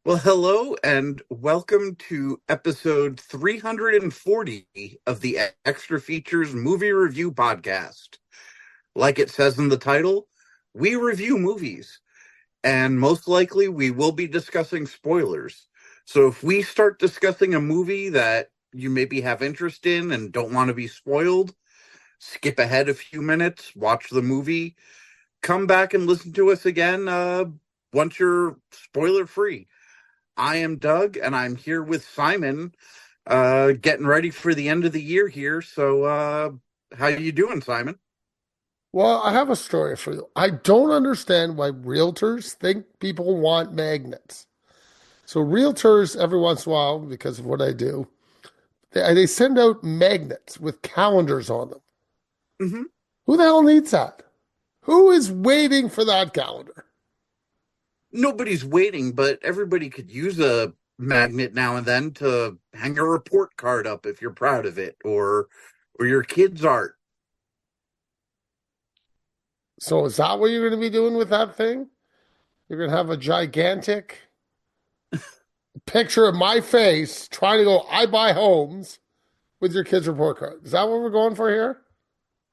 Well, hello and welcome to episode 340 of the Extra Features Movie Review Podcast. Like it says in the title, we review movies, and most likely we will be discussing spoilers. So if we start discussing a movie that you maybe have interest in and don't want to be spoiled, skip ahead a few minutes, watch the movie, come back and listen to us again once you're spoiler free. I am Doug, and I'm here with Simon, getting ready for the end of the year here. So, how you doing, Simon? Well, I have a story for you. I don't understand why realtors think people want magnets. So realtors, every once in a while, because of what I do, they send out magnets with calendars on them. Hmm. Who the hell needs that? Who is waiting for that calendar? Nobody's waiting, but everybody could use a magnet now and then to hang a report card up if you're proud of it, or your kids' art. So is that what you're going to be doing with that thing? You're going to have a gigantic picture of my face trying to go, I buy homes with your kids' report card. Is that what we're going for here?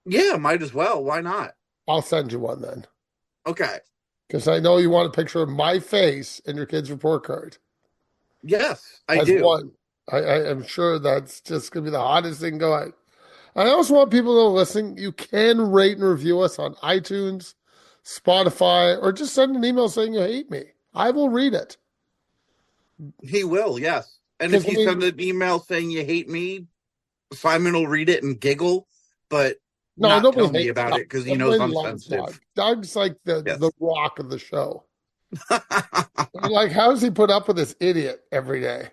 Yeah, might as well. Why not? I'll send you one then. Okay. Because I know you want a picture of my face in your kid's report card Yes, I as do. one. I am sure that's just going to be the hottest thing going. I also want people to listen. You can rate and review us on iTunes, Spotify, or just send an email saying you hate me. I will read it. He will, yes. And Because, if I you send mean, an email saying you hate me, Simon will read it and giggle, but no, not nobody tell me hates about Doug. it because he knows Everybody I'm loves Doug. sensitive. Doug's like the Yes. rock of the show. You're like, how does he put up with this idiot every day?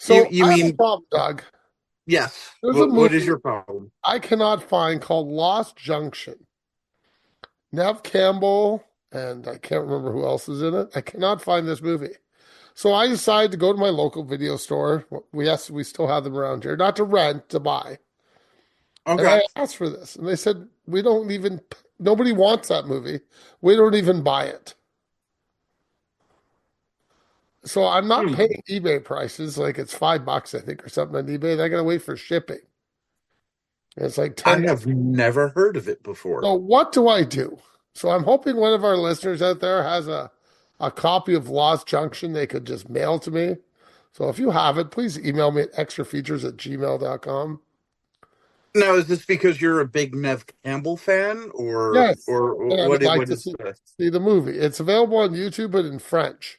You So you I have a mean problem, Doug. yes. There's a What is movie your problem? I cannot find called Lost Junction. Nev Campbell, and I can't remember who else is in it. I cannot find this movie. So I decided to go to my local video store. Yes, we still have them around here, not to rent, to buy. And Okay. I asked for this, and they said, we don't even, nobody wants that movie. We don't even buy it. So I'm not Hmm. paying eBay prices, like it's $5, I think, or something on eBay. I gotta wait for shipping. And it's like I 10. have never heard of it before. So what do I do? So I'm hoping one of our listeners out there has a copy of Lost Junction they could just mail to me. So if you have it, please email me at extrafeatures@gmail.com. Now, is this because you're a big Nev Campbell fan, or Yes. or And I what? would like What to is see, this? see the movie. It's available on YouTube, but in French.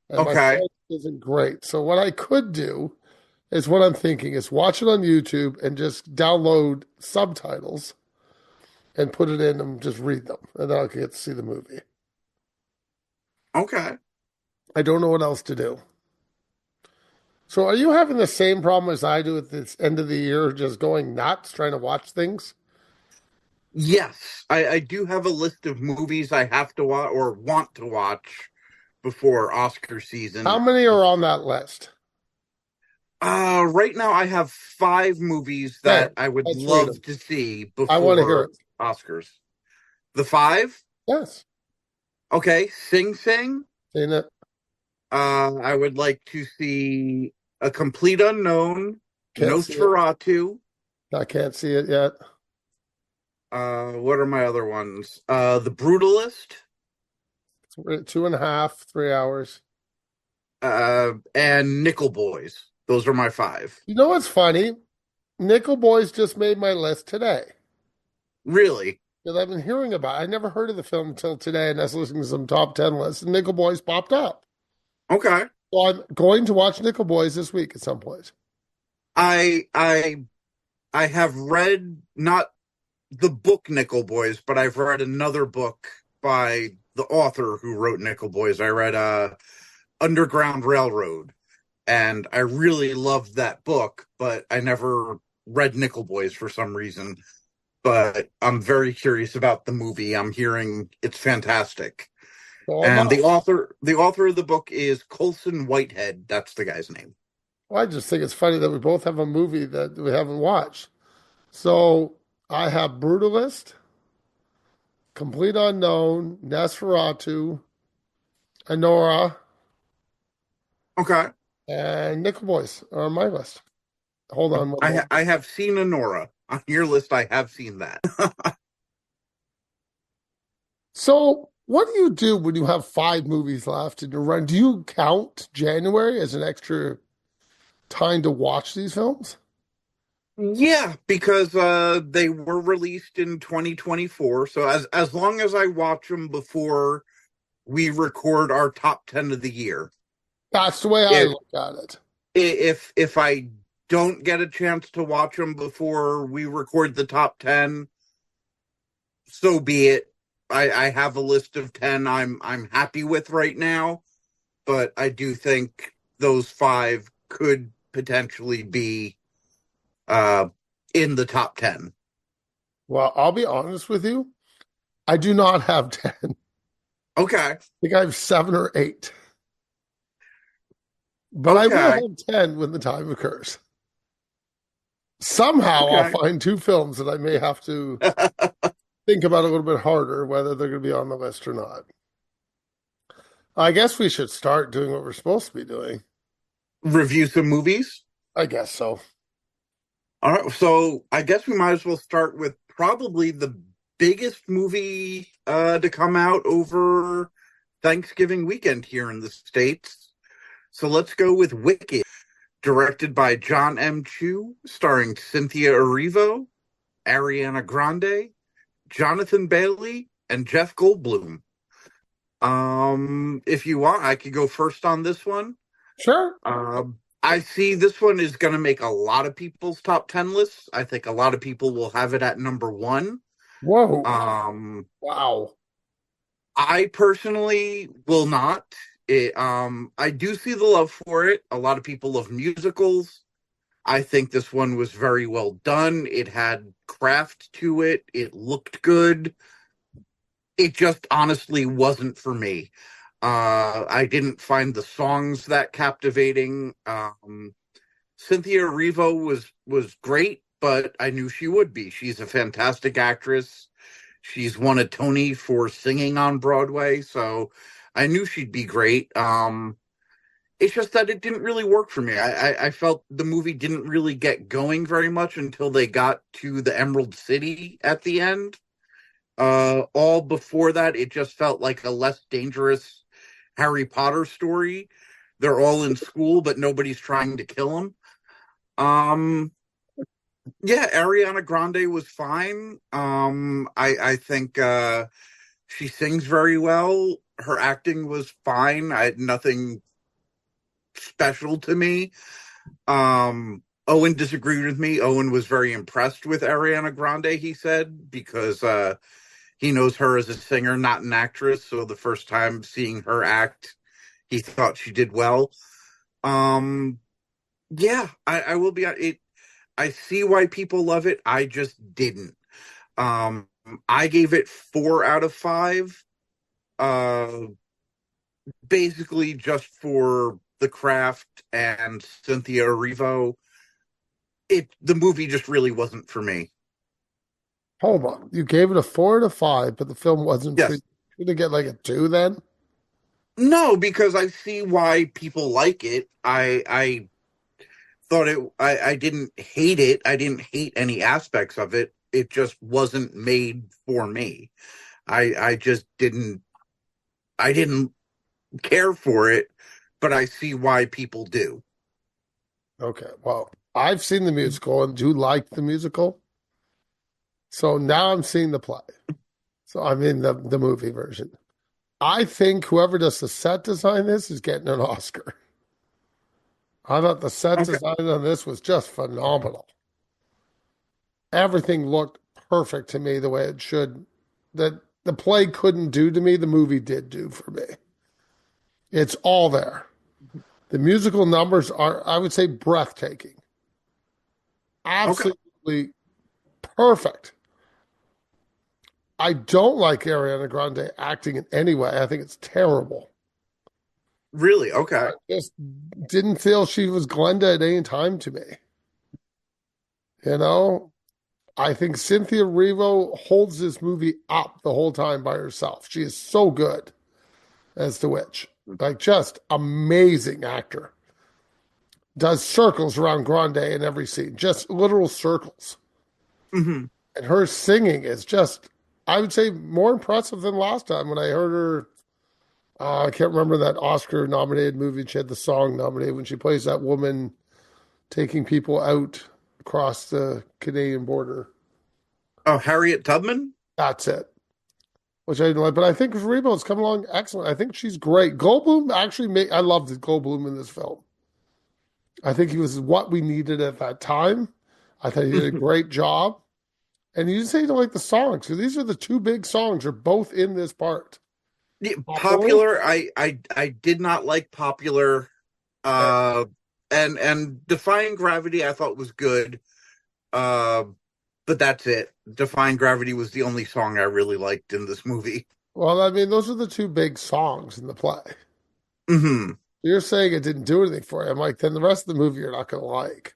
And my Okay. French isn't great. So what I could do is what I'm thinking is watch it on YouTube and just download subtitles and put it in and just read them. And then I can get to see the movie. Okay. I don't know what else to do. So are you having the same problem as I do at this end of the year, just going nuts trying to watch things? Yes, I do have a list of movies I have to watch or want to watch before Oscar How season. many are on that list? Right now I have five movies Okay, that I would let's read love them. to see I want to hear before it. Oscars. The five? Yes, Okay, Sing Sing. seen it. I would like to see A Complete Unknown, Can't see it. Nosferatu. I can't see it yet. What are my other ones? The Brutalist, It's 2.5, 3 hours. and Nickel Boys. Those are my five. You know what's funny? Nickel Boys just made my list today Really? because I've been hearing about it. I never heard of the film until today, and I was listening to some top 10 lists, and Nickel Boys popped up. Okay. So I'm going to watch Nickel Boys this week at some point. I I I have read not the book Nickel Boys, but I've read another book by the author who wrote Nickel Boys. I read Underground Railroad, and I really loved that book, but I never read Nickel Boys for some reason. But I'm very curious about the movie. I'm hearing it's fantastic. So am And I. the author of the book is Colson Whitehead. That's the guy's name. Well, I just think it's funny that we both have a movie that we haven't watched. So I have Brutalist, Complete Unknown, Nosferatu, Anora, Okay. and Nickel Boys are on my list. Hold on one moment. I have seen Honora. On your list, I have seen that. So, what do you do when you have 5 movies left in your run? Do you count January as an extra time to watch these films? Yeah, because they were released in 2024. So as long as I watch them before we record our top 10 of the year. That's the way I If look at it. if I don't get a chance to watch them before we record the top 10, so be it. I have a list of 10 I'm happy with right now, but I do think those 5 could potentially be uh in the top 10. Well, I'll be honest with you. I do not have 10. I Okay. think I have 7 or 8. But I will Okay. have 10 when the time occurs. Somehow I'll Okay. find 2 films that I may have to think about a little bit harder whether they're going to be on the list or not. I guess we should start doing what we're supposed to be doing. Review some movies. I guess so. All right, so I guess we might as well start with probably the biggest movie to come out over Thanksgiving weekend here in the States. So let's go with Wicked, directed by John M. Chu, starring Cynthia Erivo, Ariana Grande, Jonathan Bailey, and Jeff Goldblum. If you want, I could go first on this one. Sure. I see this one is going to make a lot of people's top 10 lists. I think a lot of people will have it at number one. Whoa. Um, Wow. I personally will not. I do see the love for it. A lot of people love musicals. I think this one was very well done. It had craft to it. It looked good. It just honestly wasn't for me. I didn't find the songs that captivating. Cynthia Erivo was great, but I knew she would be. She's a fantastic actress. She's won a Tony for singing on Broadway, so I knew she'd be great. It's just that it didn't really work for me. I felt the movie didn't really get going very much until they got to the Emerald City at the end. All before that, it just felt like a less dangerous Harry Potter story. They're all in school, but nobody's trying to kill them. Um, yeah, Ariana Grande was fine. I think she sings very well. Her acting was fine. I had nothing special to me. Owen disagreed with me. Owen was very impressed with Ariana Grande, he said, because he knows her as a singer, not an actress. So the first time seeing her act, he thought she did well. Um, yeah, I will be it. I see why people love it. I just didn't. Um, I gave it 4 out of 5. Uh, Basically just for the craft and Cynthia Erivo. The movie just really wasn't for me. Hold on. You gave it a 4 to 5, but the film wasn't for you. Yes. Should it get like a 2 then? No, because I see why people like it. I thought I didn't hate it. I didn't hate any aspects of it. It just wasn't made for me. I just didn't care for it, but I see why people do. Okay. Well, I've seen the musical and do like the musical. So now I'm seeing the play. So I'm in the movie version. I think whoever does the set design this is getting an Oscar. I thought the set Okay. design on this was just phenomenal. Everything looked perfect to me the way it should. That the play couldn't do to me, the movie did do for me. It's all there. The musical numbers are, I would say, breathtaking. Okay. Absolutely perfect. I don't like Ariana Grande acting in any way. I think it's terrible. Really? Okay. I just didn't feel she was Glenda at any time to me. You know, I think Cynthia Erivo holds this movie up the whole time by herself. She is so good as the witch. Like, just amazing actor. Does circles around Grande in every scene, just literal circles. Hmm. And her singing is just, I would say, more impressive than last time when I heard her. I can't remember that Oscar nominated movie. She had the song nominated when she plays that woman taking people out across the Canadian border. Oh, Harriet Tubman? That's it. Which I didn't like, but I think Rebo's come along excellent. I think she's great. Goldblum actually made, I loved Goldblum in this film. I think he was what we needed at that time. I thought he did a great job. And you say you don't like the songs. So these are the two big songs. Are both in this part. Yeah, Popular. Popular, I did not like Popular. Okay. Uh, and Defying Gravity I thought was good. Uh, but that's it. Defying Gravity was the only song I really liked in this movie. Well, I mean, those are the two big songs in the play. Hmm. You're saying it didn't do anything for you. I'm like, then the rest of the movie you're not going to like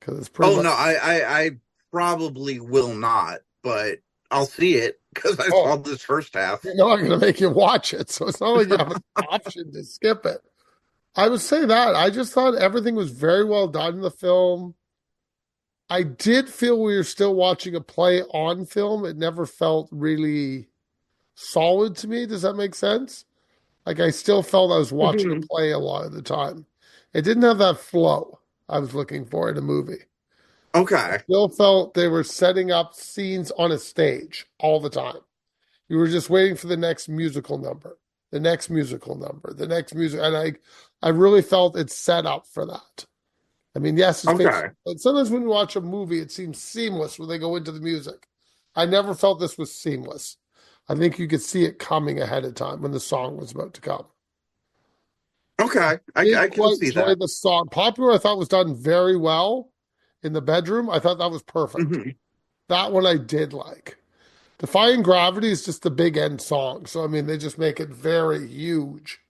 because it's pretty Oh much. no, I probably will not, but I'll see it because I Oh, saw this first half. you're not going to make you watch it. So it's not like you have an option to skip it. I would say that. I just thought everything was very well done in the film. I did feel we were still watching a play on film. It never felt really solid to me. Does that make sense? Like I still felt I was watching a Mhm. play a lot of the time. It didn't have that flow I was looking for in a movie. Okay. Still felt they were setting up scenes on a stage all the time. You were just waiting for the next musical number, the next musical number, the next music, and I really felt it's set up for that. I mean, yes, it's based, Okay. but sometimes when you watch a movie, it seems seamless when they go into the music. I never felt this was seamless. I think you could see it coming ahead of time when the song was about to come. Okay. Did I can quite see enjoy that. the song. Popular, I thought was done very well in the bedroom. I thought that was perfect. Hmm. That one I did like. Defying Gravity is just the big end song. So, I mean, they just make it very huge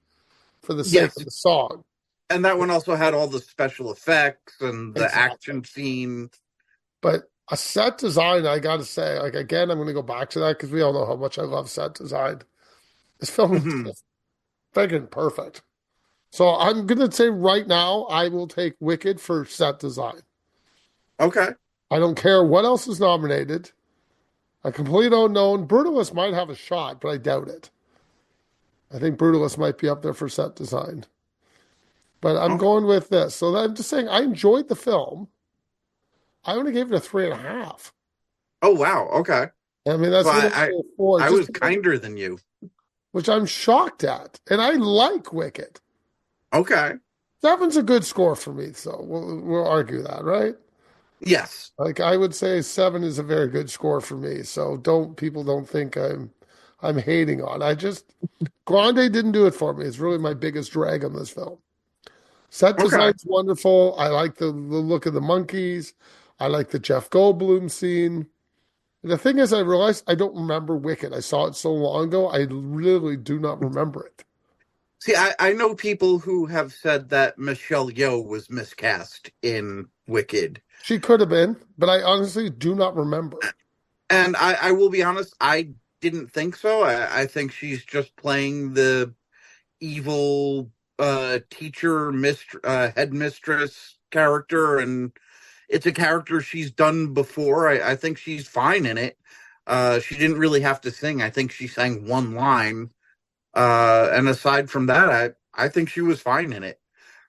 for the sake of Yes. the song. And that one also had all the special effects and the Exactly. action scene. But a set design, I got to say, like, again, I'm going to go back to that because we all know how much I love set design. This film is Hmm. just freaking perfect. So, I'm going to say right now, I will take Wicked for set design. Okay. I don't care what else is nominated. A complete unknown. Brutalist might have a shot, but I doubt it. I think Brutalist might be up there for set design. But I'm Okay. going with this. So I'm just saying I enjoyed the film. I only gave it a 3.5. Oh wow. Okay. I mean, So that's literally a four, I just was because, kinder than you. which I'm shocked at. And I like Wicked. Okay. Seven's a good score for me, so we'll argue that, right? Yes. Like I would say seven is a very good score for me. So don't think I'm hating on. I just Grande didn't do it for me. It's really my biggest drag on this film. Set Okay. design's wonderful. I like the look of the monkeys. I like the Jeff Goldblum scene. The thing is, I realized I don't remember Wicked. I saw it so long ago. I literally do not remember it. See, I know people who have said that Michelle Yeoh was miscast in Wicked. She could have been, but I honestly do not remember. And I will be honest, I didn't think so. I think she's just playing the evil teacher, headmistress character, and it's a character she's done before. I think she's fine in it. She didn't really have to sing. I think she sang one line. And aside from that, I think she was fine in it.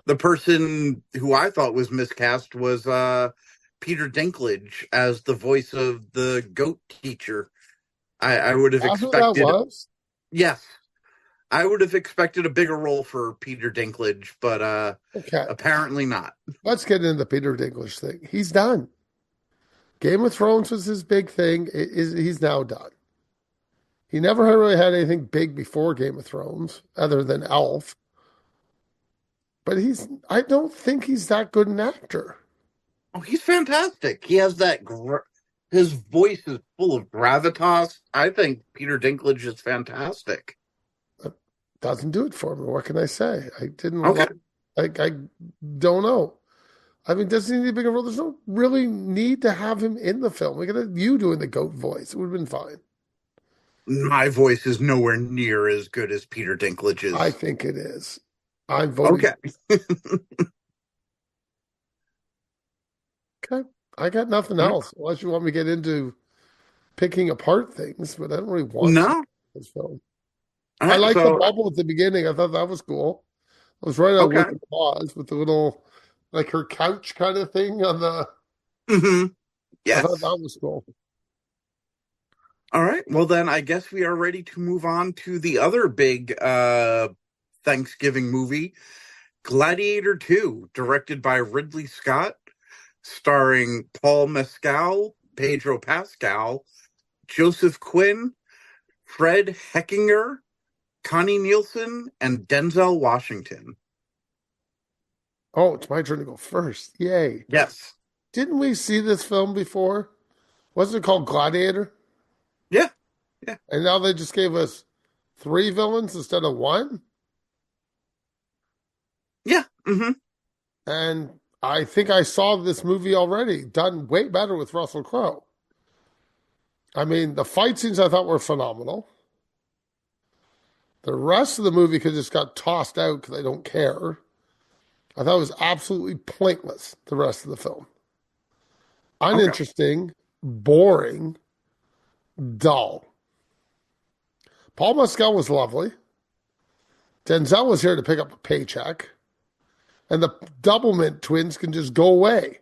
The person who I thought was miscast was Peter Dinklage as the voice of the goat teacher. I would have That's who that expected, was? yes, I would have expected a bigger role for Peter Dinklage, but Okay. apparently not. Let's get into the Peter Dinklage thing. He's done. Game of Thrones was his big thing. He's now done. He never really had anything big before Game of Thrones, other than Elf. But I don't think he's that good an actor. Oh, he's fantastic. He has his voice is full of gravitas. I think Peter Dinklage is fantastic. That doesn't do it for me. What can I say? I didn't Okay. like, I don't know. I mean, does he need a bigger role? There's no really need to have him in the film. We got you doing the goat voice. It would have been fine. My voice is nowhere near as good as Peter I Dinklage's. think it is. I'm voting. Okay. Okay. I got nothing else unless you want me to get into picking apart things, but I don't really want to No. in this film. All I right. like the So, bubble at the beginning. I thought that was cool. I was right on okay. Wizard of Oz with the little, like her couch kind of thing on the. Hmm. I thought Yes. that was cool. All right. Well, then I guess we are ready to move on to the other big Thanksgiving movie, Gladiator 2, directed by Ridley Scott, starring Paul Mescal, Pedro Pascal, Joseph Quinn, Fred Hechinger, Connie Nielsen, and Denzel Washington. Oh, it's my turn to go first. Yay. Yes. Didn't we see this film before? Wasn't it called Gladiator? Yeah. Yeah. And now they just gave us three villains instead of one? Yeah. Hmm. And I think I saw this movie already, done way better with Russell Crowe. I mean, the fight scenes I thought were phenomenal. The rest of the movie could just got tossed out because I don't care. I thought it was absolutely pointless, the rest of the film. Okay. Uninteresting, boring, dull. Paul Mescal was lovely. Denzel was here to pick up a paycheck. And the Doublemint twins can just go away.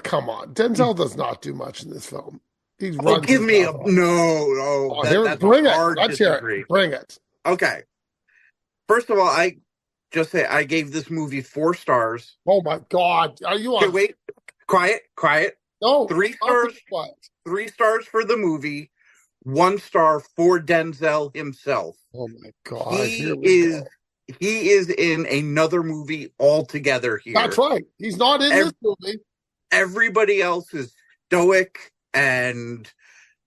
Come on. Denzel does not do much in this film. He Oh, runs give his me mouth a off. no. Oh, That here, that's a bring it. hard Let's hear disagree. it. Bring it. Okay. First of all, I just say I gave this movie 4 stars. Oh my God. Are you Okay, on? wait. Quiet, quiet. No, Three not the stars, what? 3 stars for the movie, 1 star for Denzel himself. Oh my God. Here He we is go. he is in another movie altogether That's here. right. He's not in this Ev- movie. Everybody else is stoic and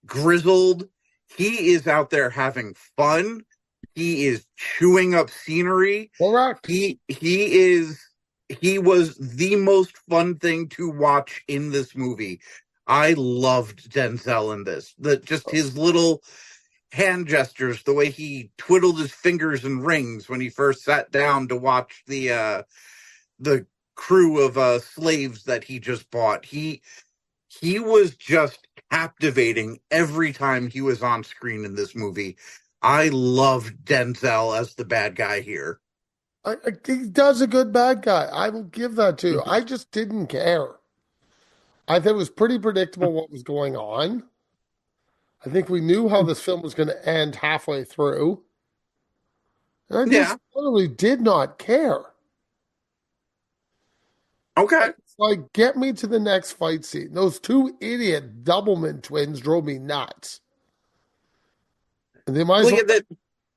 grizzled. He is out there having fun. He is chewing up scenery. Correct. He was the most fun thing to watch in this movie. I loved Denzel in this. Just his little hand gestures, the way he twiddled his fingers in rings when he first sat down to watch the crew of slaves that he just bought. He was just captivating every time he was on screen in this movie. I loved Denzel as the bad guy here. He does a good bad guy. I will give that to you. I just didn't care. I think it was pretty predictable what was going on. I think we knew how this film was going to end halfway through. And I just Yeah. literally did not care. Okay. It's like, get me to the next fight scene. Those two idiot Doublemint twins drove me nuts. And they might as Well, well.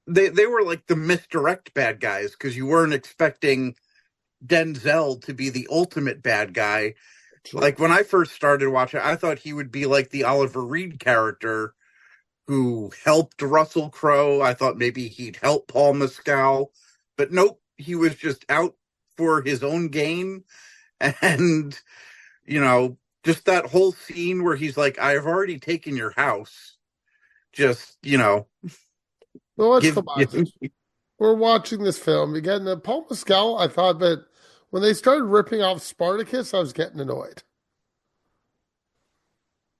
yeah, they were like the misdirect bad guys because you weren't expecting Denzel to be the ultimate bad guy. Like when I first started watching, I thought he would be like the Oliver Reed character who helped Russell Crowe. I thought maybe he'd help Paul Mescal, but nope, he was just out for his own gain. And, just that whole scene where he's like, I've already taken your house. Just, Well, let's give. come on. We're watching this film again. The Paul Mescal, I thought that when they started ripping off Spartacus, I was getting annoyed.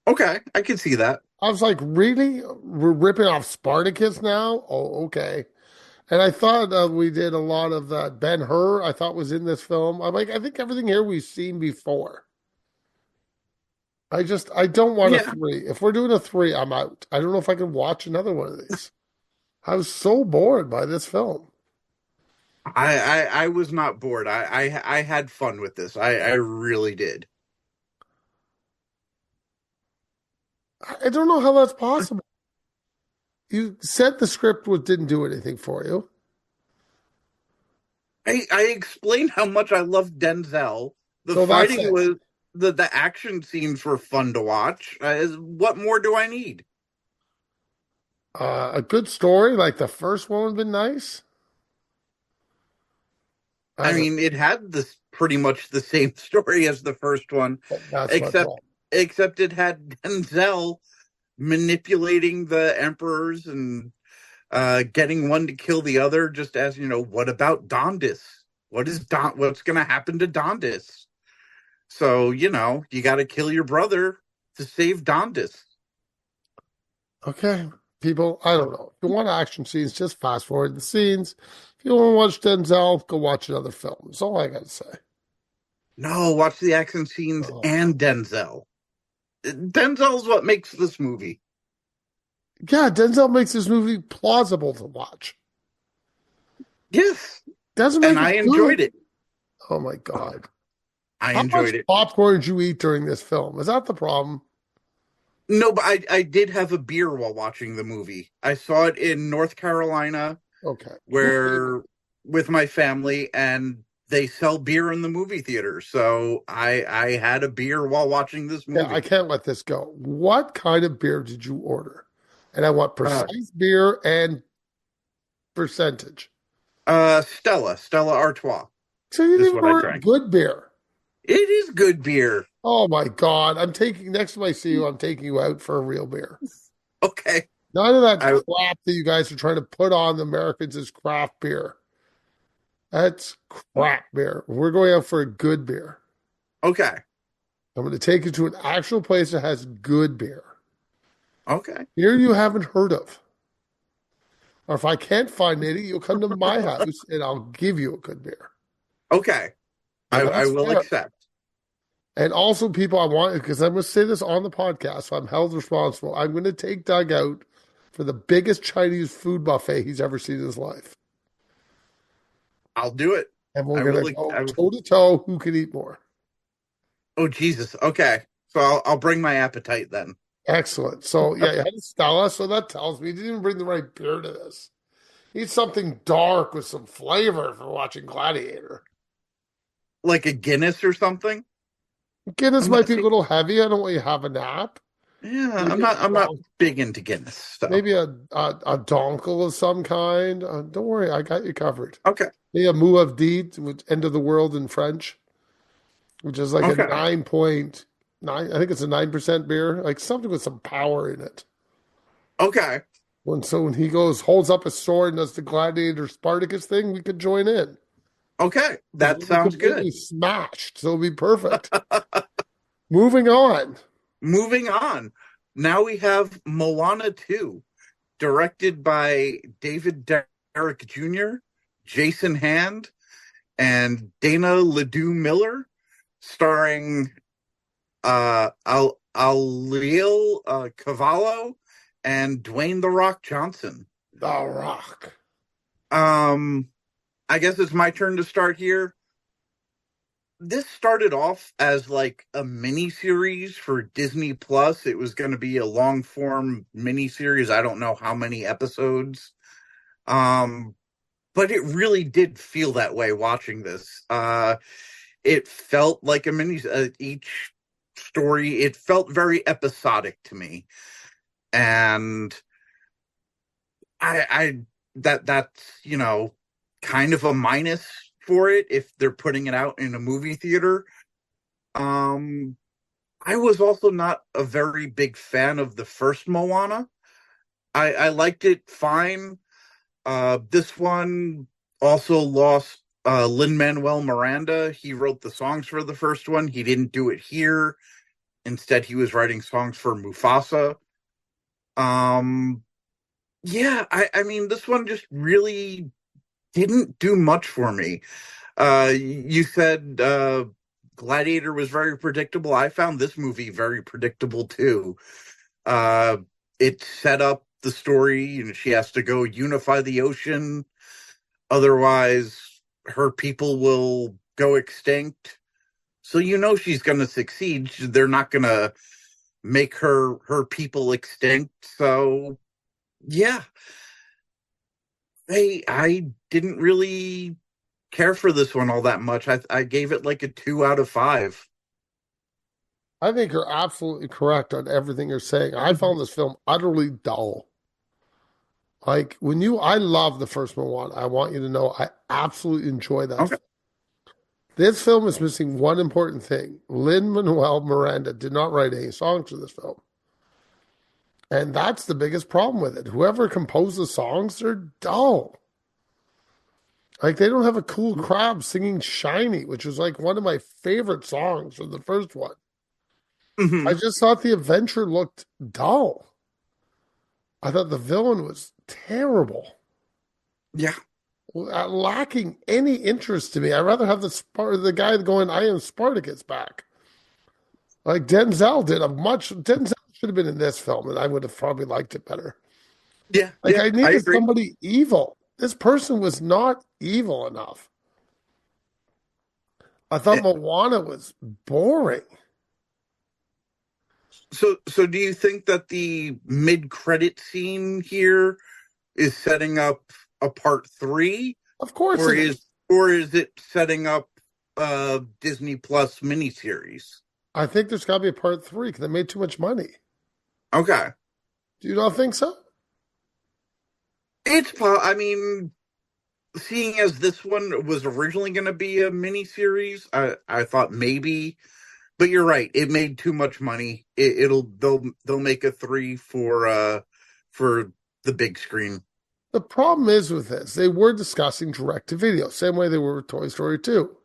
Okay, I can see that. I was like, really? We're ripping off Spartacus now? Oh, okay. And I thought we did a lot of that. Ben-Hur, I thought was in this film. I'm like, I think everything here we've seen before. I don't want a Yeah, three. If we're doing a three, I'm out. I don't know if I can watch another one of these. I was so bored by this film. I was not bored. I had fun with this. I really did. I don't know how that's possible. You said the script didn't do anything for you. I explained how much I loved Denzel. The So that's fighting it. was the action scenes were fun to watch. What more do I need? A good story like the first one would have been nice. I I don't mean, it had this pretty much the same story as the first one, That's my except problem. except it had Denzel manipulating the emperors and getting one to kill the other, just as, what about Dondis? What's going to happen to Dondis? So, you got to kill your brother to save Dondis. Okay, people, I don't know. If you want action scenes, just fast forward the scenes. If you want to watch Denzel, go watch another film. That's all I got to say. No, watch the action scenes Oh. and Denzel. Denzel's what makes this movie. Yeah, Denzel makes this movie plausible to watch. Yes, Doesn't and make I it enjoyed good. it. Oh my God. I How much enjoyed it. popcorn did you eat during this film? Is that the problem? No, but I did have a beer while watching the movie. I saw it in North Carolina, Okay. where with my family, and they sell beer in the movie theater. So I had a beer while watching this Yeah, I movie. can't let this go. What kind of beer did you order? And I want Uh, precise beer and percentage. Stella Artois So you didn't is even what I order drank. good beer. It is good beer. Oh my God. I'm taking, next time I see you, I'm taking you out for a real beer. Okay. None of that I crap that you guys are trying to put on the Americans as craft beer. That's crap beer. We're going out for a good beer. okay. I'm going to take you to an actual place that has good beer. Okay. Beer you haven't heard of. Or if I can't find any, you'll come to my house and I'll give you a good beer. Okay. And I that's will fair. accept. And also, people, I want, because I'm going to say this on the podcast, so I'm held responsible. I'm going to take Doug out for the biggest Chinese food buffet he's ever seen in his life. I'll do it. And we're I going will. to go toe to toe who can eat more. Oh, Jesus. Okay. So I'll bring my appetite then. Excellent. So, yeah, you had a Stella, so that tells me you didn't even bring the right beer to this. Need something dark with some flavor for watching Gladiator. Like a Guinness or something. Guinness I'm might not. be a See, little heavy. I don't want you to have a nap. yeah, I'm Maybe a not. I'm not donk, big into Guinness. So maybe a donkel of some kind. Don't worry, I got you covered. okay. Maybe a Mouavdit, which end of the world in French, which is like a Okay. 9.9. I think it's a 9% beer, like something with some power in it. Okay. When he goes, holds up a sword and does the gladiator Spartacus thing, we could join in. Okay. Because That we'll be sounds completely good. smashed. So it'll be perfect. Moving on. Moving on. Now we have Moana 2, directed by David Derrick Jr., Jason Hand, and Dana Ledoux Miller, starring Auli'l Carvalho and Dwayne The Rock Johnson. The Rock. Um, I guess it's my turn to start here. This started off as like a mini series for Disney Plus. It was going to be a long form mini series. I don't know how many episodes. Um, but it really did feel that way watching this. It felt like a mini. Each story, it felt very episodic to me, and I that's kind of a minus for it if they're putting it out in a movie theater. Um, I was also not a very big fan of the first Moana. I liked it fine. This one also lost Lin-Manuel Miranda. He wrote the songs for the first one. He didn't do it here. Instead, he was writing songs for Mufasa. Um, yeah, I mean, this one just really didn't do much for me. You said Gladiator was very predictable. I found this movie very predictable too. Uh, it set up the story, and she has to go unify the ocean. Otherwise, her people will go extinct. So she's going to succeed. They're not going to make her people extinct. So yeah, I didn't really care for this one all that much. I gave it like a 2 out of 5. I think you're absolutely correct on everything you're saying. I found this film utterly dull. Like I love the first Moana. I want you to know I absolutely enjoy that Okay. film. This film is missing one important thing. Lin-Manuel Miranda did not write any songs for this film. And that's the biggest problem with it. Whoever composed the songs, they're dull. Like they don't have a cool crowd singing Shiny, which was like one of my favorite songs from the first one. I Hmm. just thought the adventure looked dull. I thought the villain was terrible, Yeah. lacking any interest to me. I'd rather have the guy going, I am Spartacus back. Like Denzel should have been in this film, and I would have probably liked it better. Yeah. Like Yeah. I I needed agree. somebody evil. This person was not evil enough. I thought Eh, Moana was boring. So do you think that the mid-credit scene here is setting up a part three, Of course or it is is. or is it setting up a Disney Plus miniseries? I think there's got to be a part three because they made too much money. Okay. Do you not think so? I mean, seeing as this one was originally going to be a miniseries, I thought maybe, but you're right. It made too much money. They'll make a three for the big screen. The problem is with this, they were discussing direct to video, same way they were with Toy Story 2.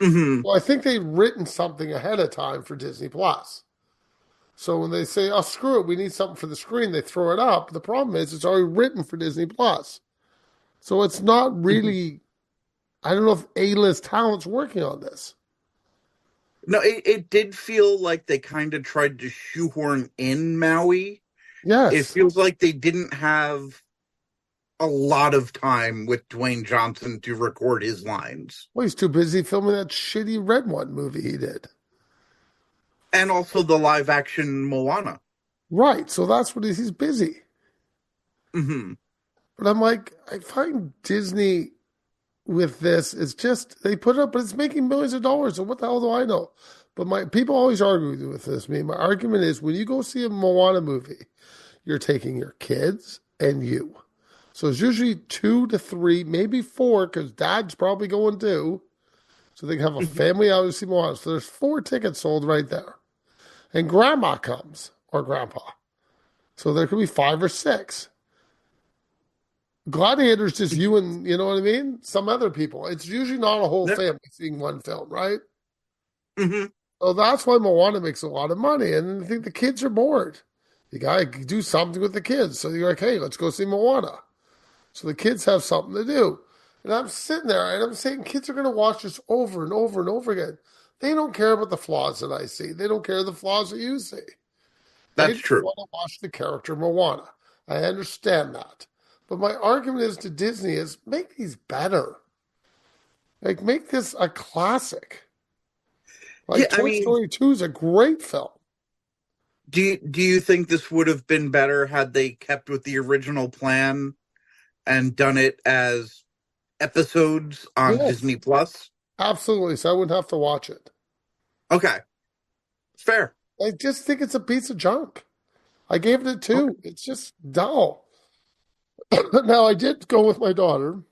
Hmm. Well, I think they'd written something ahead of time for Disney Plus. So when they say, oh, screw it, we need something for the screen, they throw it up. The problem is it's already written for Disney Plus. So it's not really, I don't know if A-list talent's working on this. No, it did feel like they kind of tried to shoehorn in Maui. It Yes. feels like they didn't have a lot of time with Dwayne Johnson to record his lines. Well, he's too busy filming that shitty Red One movie he did. And also the live action Moana. Right. So that's what he's busy. Hmm. But I'm like, I find Disney with this, it's just they put it up, but it's making millions of dollars. So what the hell do I know? But my people always argue with this. My argument is when you go see a Moana movie, you're taking your kids and you. So it's usually two to three, maybe four, because dad's probably going too. So they can have a Hmm. family out to see Moana. So there's four tickets sold right there. And grandma comes or grandpa. So there could be five or six. Gladiator's just you and you know what I mean? Some other people. It's usually not a whole Yeah. family seeing one film, right? Hmm. So that's why Moana makes a lot of money. And I think the kids are bored. You gotta do something with the kids. So you're like, hey, let's go see Moana. So the kids have something to do. And I'm sitting there and I'm saying kids are gonna watch this over and over and over again. They don't care about the flaws that I see. They don't care the flaws that you see. They That's just true. want to watch the character Moana. I understand that. But my argument is to Disney is make these better. Like make this a classic. Yeah, Like I Toy mean, Story 2 is a great film. do you think this would have been better had they kept with the original plan and done it as episodes on Yes, Disney Plus? absolutely. So I wouldn't have to watch it. Okay, fair. I just think it's a piece of junk. I gave it a Okay. two. It's just dull. Now I did go with my daughter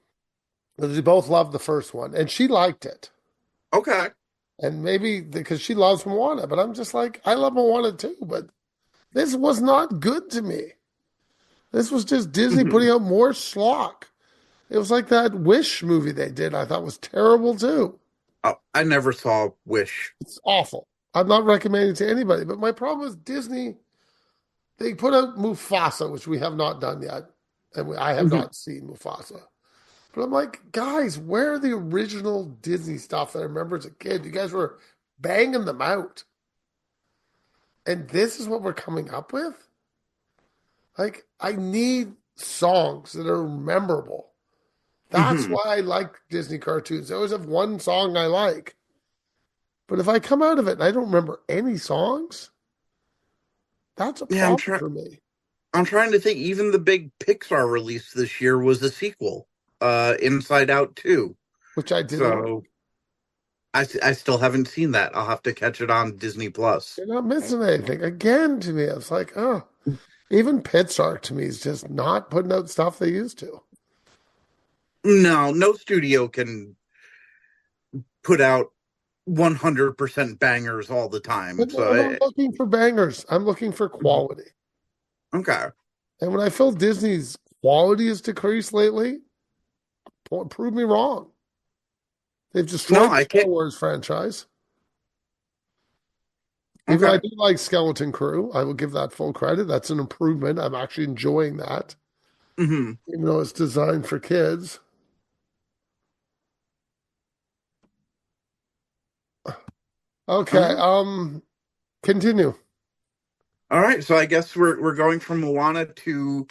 because we both loved the first one, and she liked it. Okay. And maybe because she loves Moana, but I'm just like, I love Moana too, but this was not good to me. This was just Disney Hmm. putting out more schlock. It was like that Wish movie they did. I thought was terrible too. Oh, I never saw Wish. It's awful. I'm not recommending it to anybody, but my problem is Disney. They put out Mufasa, which we have not done yet, and I have Hmm. not seen Mufasa. But I'm like, guys, where are the original Disney stuff that I remember as a kid? You guys were banging them out, and this is what we're coming up with. Like, I need songs that are memorable. That's Hmm. why I like Disney cartoons. They always have one song I like. But if I come out of it and I don't remember any songs, that's a Yeah, I'm problem trying. for me. I'm trying to think. Even the big Pixar release this year was a sequel, Inside Out 2. Which I didn't like. So I still haven't seen that. I'll have to catch it on Disney Plus. You're not missing anything. Again, to me, it's like, oh, even Pixar to me is just not putting out stuff they used to. No, no studio can put out 100% bangers all the time. But So I'm not looking for bangers. I'm looking for quality. Okay. And when I feel Disney's quality has decreased lately, prove me wrong. They've No, destroyed the I Star can't. Wars franchise. Even though I Okay. do like Skeleton Crew, I will give that full credit. That's an improvement. I'm actually enjoying that, Hmm. even though it's designed for kids. All Okay, right. continue. All right. So I guess we're going from Moana to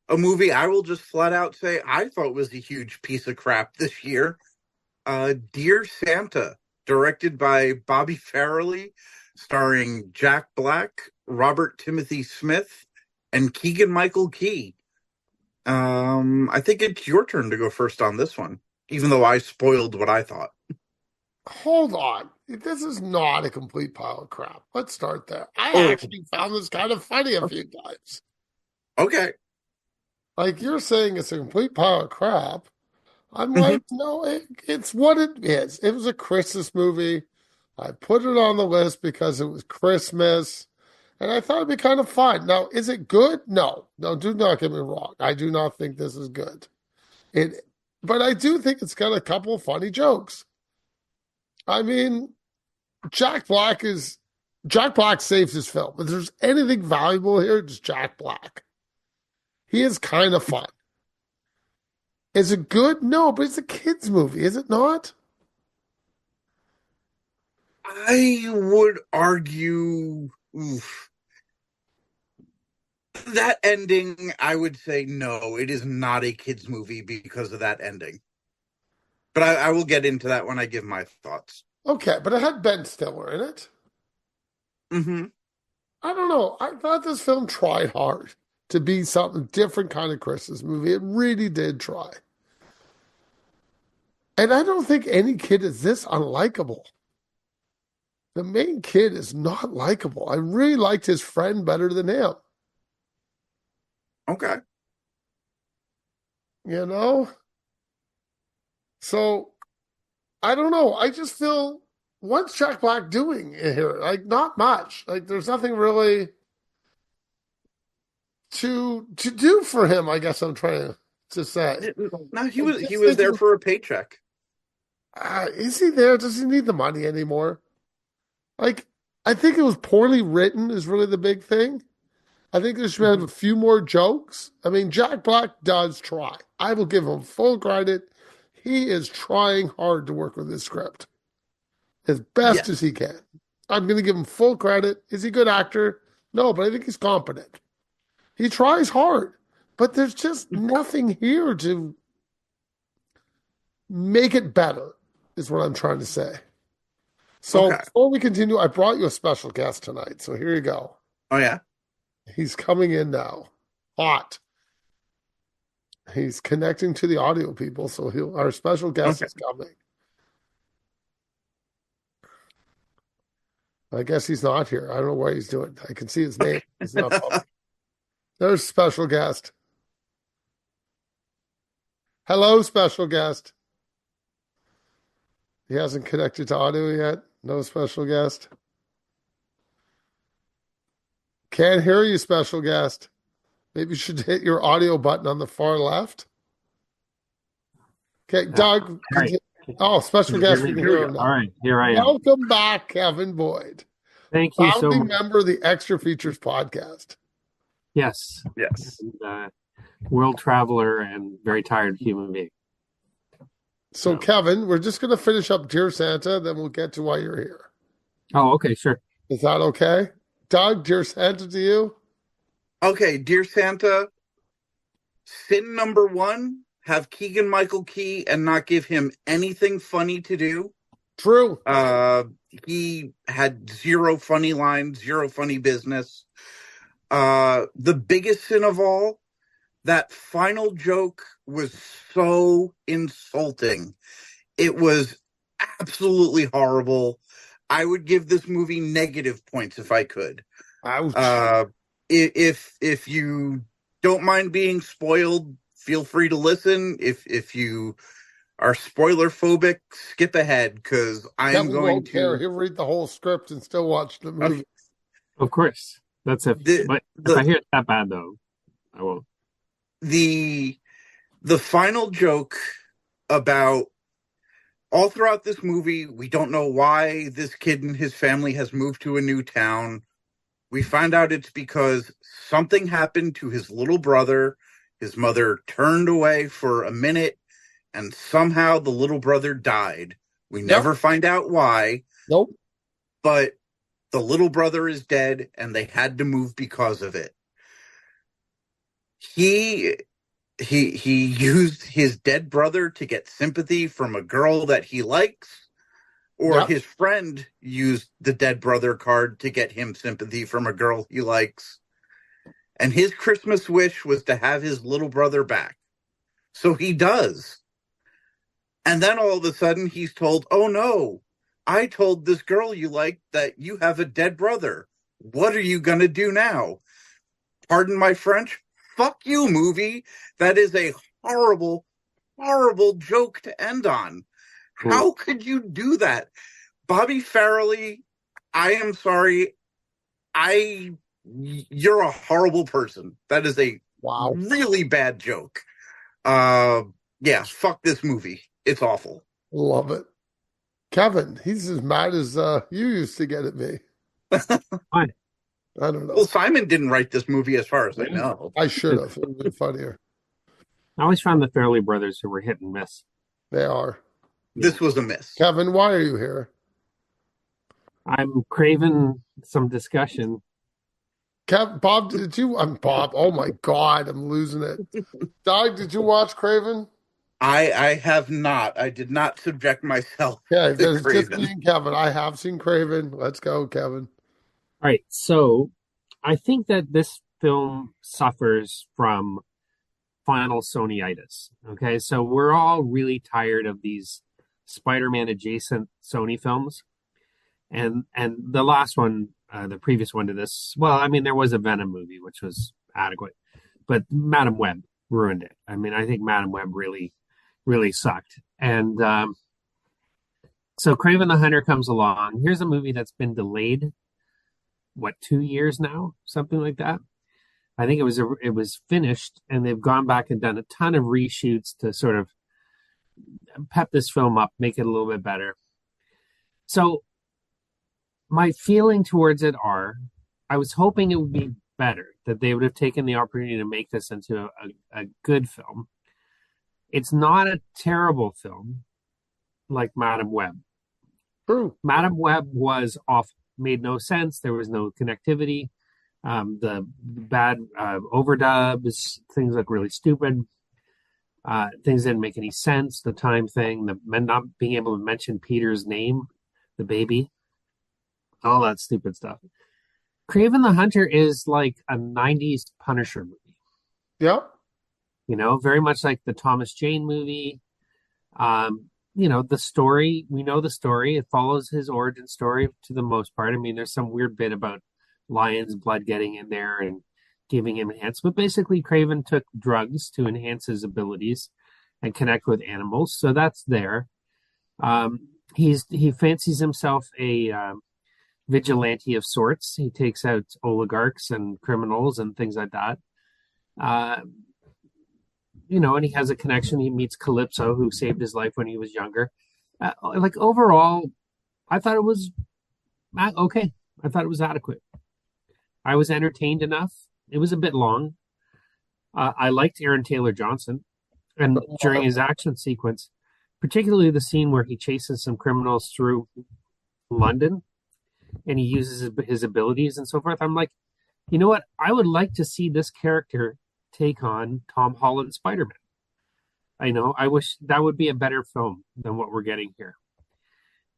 a movie I will just flat out say I thought was a huge piece of crap this year. Dear Santa, directed by Bobby Farrelly, starring Jack Black, Robert Timothy Smith, and Keegan Michael Key. I think it's your turn to go first on this one, even though I spoiled what I thought. Hold on. This is not a complete pile of crap. Let's start there. I Oh, actually found this kind of funny a few times. okay. Like you're saying it's a complete pile of crap. I'm Hmm. like, no, it's what it is. It was a Christmas movie. I put it on the list because it was Christmas, and I thought it'd be kind of fun. Now, is it good? No, no, do not get me wrong. I do not think this is good. It, but I do think it's got a couple of funny jokes. I mean, Jack Black saves his film. If there's anything valuable here, it's Jack Black. He is kind of fun. Is it good? No, but it's a kids' movie, is it not? I would argue oof, that ending. I would say no, it is not a kids movie because of that ending. But I will get into that when I give my thoughts. Okay, but it had Ben Stiller in it. Hmm. I don't know. I thought this film tried hard to be something different kind of Christmas movie. It really did try. And I don't think any kid is this unlikable. The main kid is not likable. I really liked his friend better than him. Okay. You know? So I don't know. I just feel what's Jack Black doing here? Like not much. Like there's nothing really to do for him, I guess I'm trying to say. No, he I was he just was think there for a paycheck. is he there? Does he need the money anymore? Like, I think it was poorly written, is really the big thing. I think there should have Mhm. a few more jokes. I mean, Jack Black does try. I will give him full credit. He is trying hard to work with this script as best as Yes. he can. I'm going to give him full credit. Is he a good actor? No, but I think he's competent. He tries hard, but there's just nothing here to make it better, is what I'm trying to say. So Okay. before we continue, I brought you a special guest tonight. So here you go. Oh yeah. He's coming in now. Hot. He's connecting to the audio people, so our special guest Okay. is coming. I guess he's not here. I don't know what he's doing. I can see his name. He's not Okay. public. There's special guest. Hello, special guest. He hasn't connected to audio yet. No special guest. Can't hear you, special guest. Maybe you should hit your audio button on the far left. Okay, Yeah. Doug. All right. Oh, Can special you hear guest. me? We can Here we hear go. him All now. right. Here I am. Welcome back, Kevin Boyd, Thank you so founding much. member of the Extra Features podcast. Yes. Yes. And, world traveler and very tired human being. So, Kevin, we're just going to finish up Dear Santa, then we'll get to why you're here. Oh, okay. Sure. Is that okay? Doug, Dear Santa to you? Okay, Dear Santa, sin number one, have Keegan Michael Key and not give him anything funny to do. True. Uh he had zero funny lines, zero funny business. The biggest sin of all, that final joke was so insulting. It was absolutely horrible. I would give this movie negative points if I could. Ouch. If you don't mind being spoiled, feel free to listen. If you are spoiler phobic, skip ahead because I am Kevin going won't care. to. He'll read the whole script and still watch the Okay, movie. Of course. That's if, The but if I the hear it's that bad though, I won't. the the final joke about all throughout this movie, we don't know why this kid and his family has moved to a new town. We find out it's because something happened to his little brother. His mother turned away for a minute, and somehow the little brother died. We Yep. never find out why, Nope. but the little brother is dead, and they had to move because of it. He used his dead brother to get sympathy from a girl that he likes, or Yep. his friend used the dead brother card to get him sympathy from a girl he likes. And his Christmas wish was to have his little brother back. So he does. And then all of a sudden he's told, oh no, I told this girl you like that you have a dead brother. What are you going to do now? Pardon my French? Fuck you, movie. That is a horrible, horrible joke to end on. How could you do that? Bobby Farrelly, I am sorry. You're a horrible person. That is a Wow. really bad joke. Yeah, fuck this movie. It's awful. Love it. Kevin, he's as mad as you used to get at me. Fine. I don't know. Well, Simon didn't write this movie as far as I know. I should have. It would have been funnier. I always found the Farrelly brothers who were hit and miss. They are. This was a miss. Kevin, why are you here? I'm craving some discussion. Bob, did you? I'm Bob. Oh my God, I'm losing it. Doug, did you watch Craven? I have not. I did not subject myself Yeah, to there's just Craven. me and Kevin. I have seen Craven. Let's go, Kevin. All right, so I think that this film suffers from final Sonyitis. Okay, so we're all really tired of these Spider-Man adjacent Sony films, and the last one, the previous one to this. Well, I mean, there was a Venom movie which was adequate, but Madam Web ruined it. I mean, I think Madam Web really sucked, and so Craven the Hunter comes along. Here's a movie that's been delayed, what, 2 years now, something like that. I think it was finished, and they've gone back and done a ton of reshoots to sort of pep this film up, make it a little bit better. So my feeling towards it I was hoping it would be better, that they would have taken the opportunity to make this into a good film. It's not a terrible film like Madam Web. True. Madam Web was awful, made no sense. There was no connectivity. The bad overdubs, things look really stupid. Things didn't make any sense. The time thing, the not being able to mention Peter's name, the baby, all that stupid stuff. Craven the Hunter is like a 90s Punisher movie. Yeah. You know, very much like the Thomas Jane movie. You know, the story, we know the story. It follows his origin story to the most part. I mean, there's some weird bit about lion's blood getting in there and giving him enhance. But basically, Craven took drugs to enhance his abilities and connect with animals. So that's there. He fancies himself a vigilante of sorts. He takes out oligarchs and criminals and things like that. You know, and he has a connection. He meets Calypso, who saved his life when he was younger. Like overall, I thought it was okay. I thought it was adequate. I was entertained enough. It was a bit long. I liked Aaron Taylor Johnson, and during his action sequence, particularly the scene where he chases some criminals through London, and he uses his abilities and so forth. I'm like, you know what? I would like to see this character take on Tom Holland's Spider-Man. I wish that would be a better film than what we're getting here.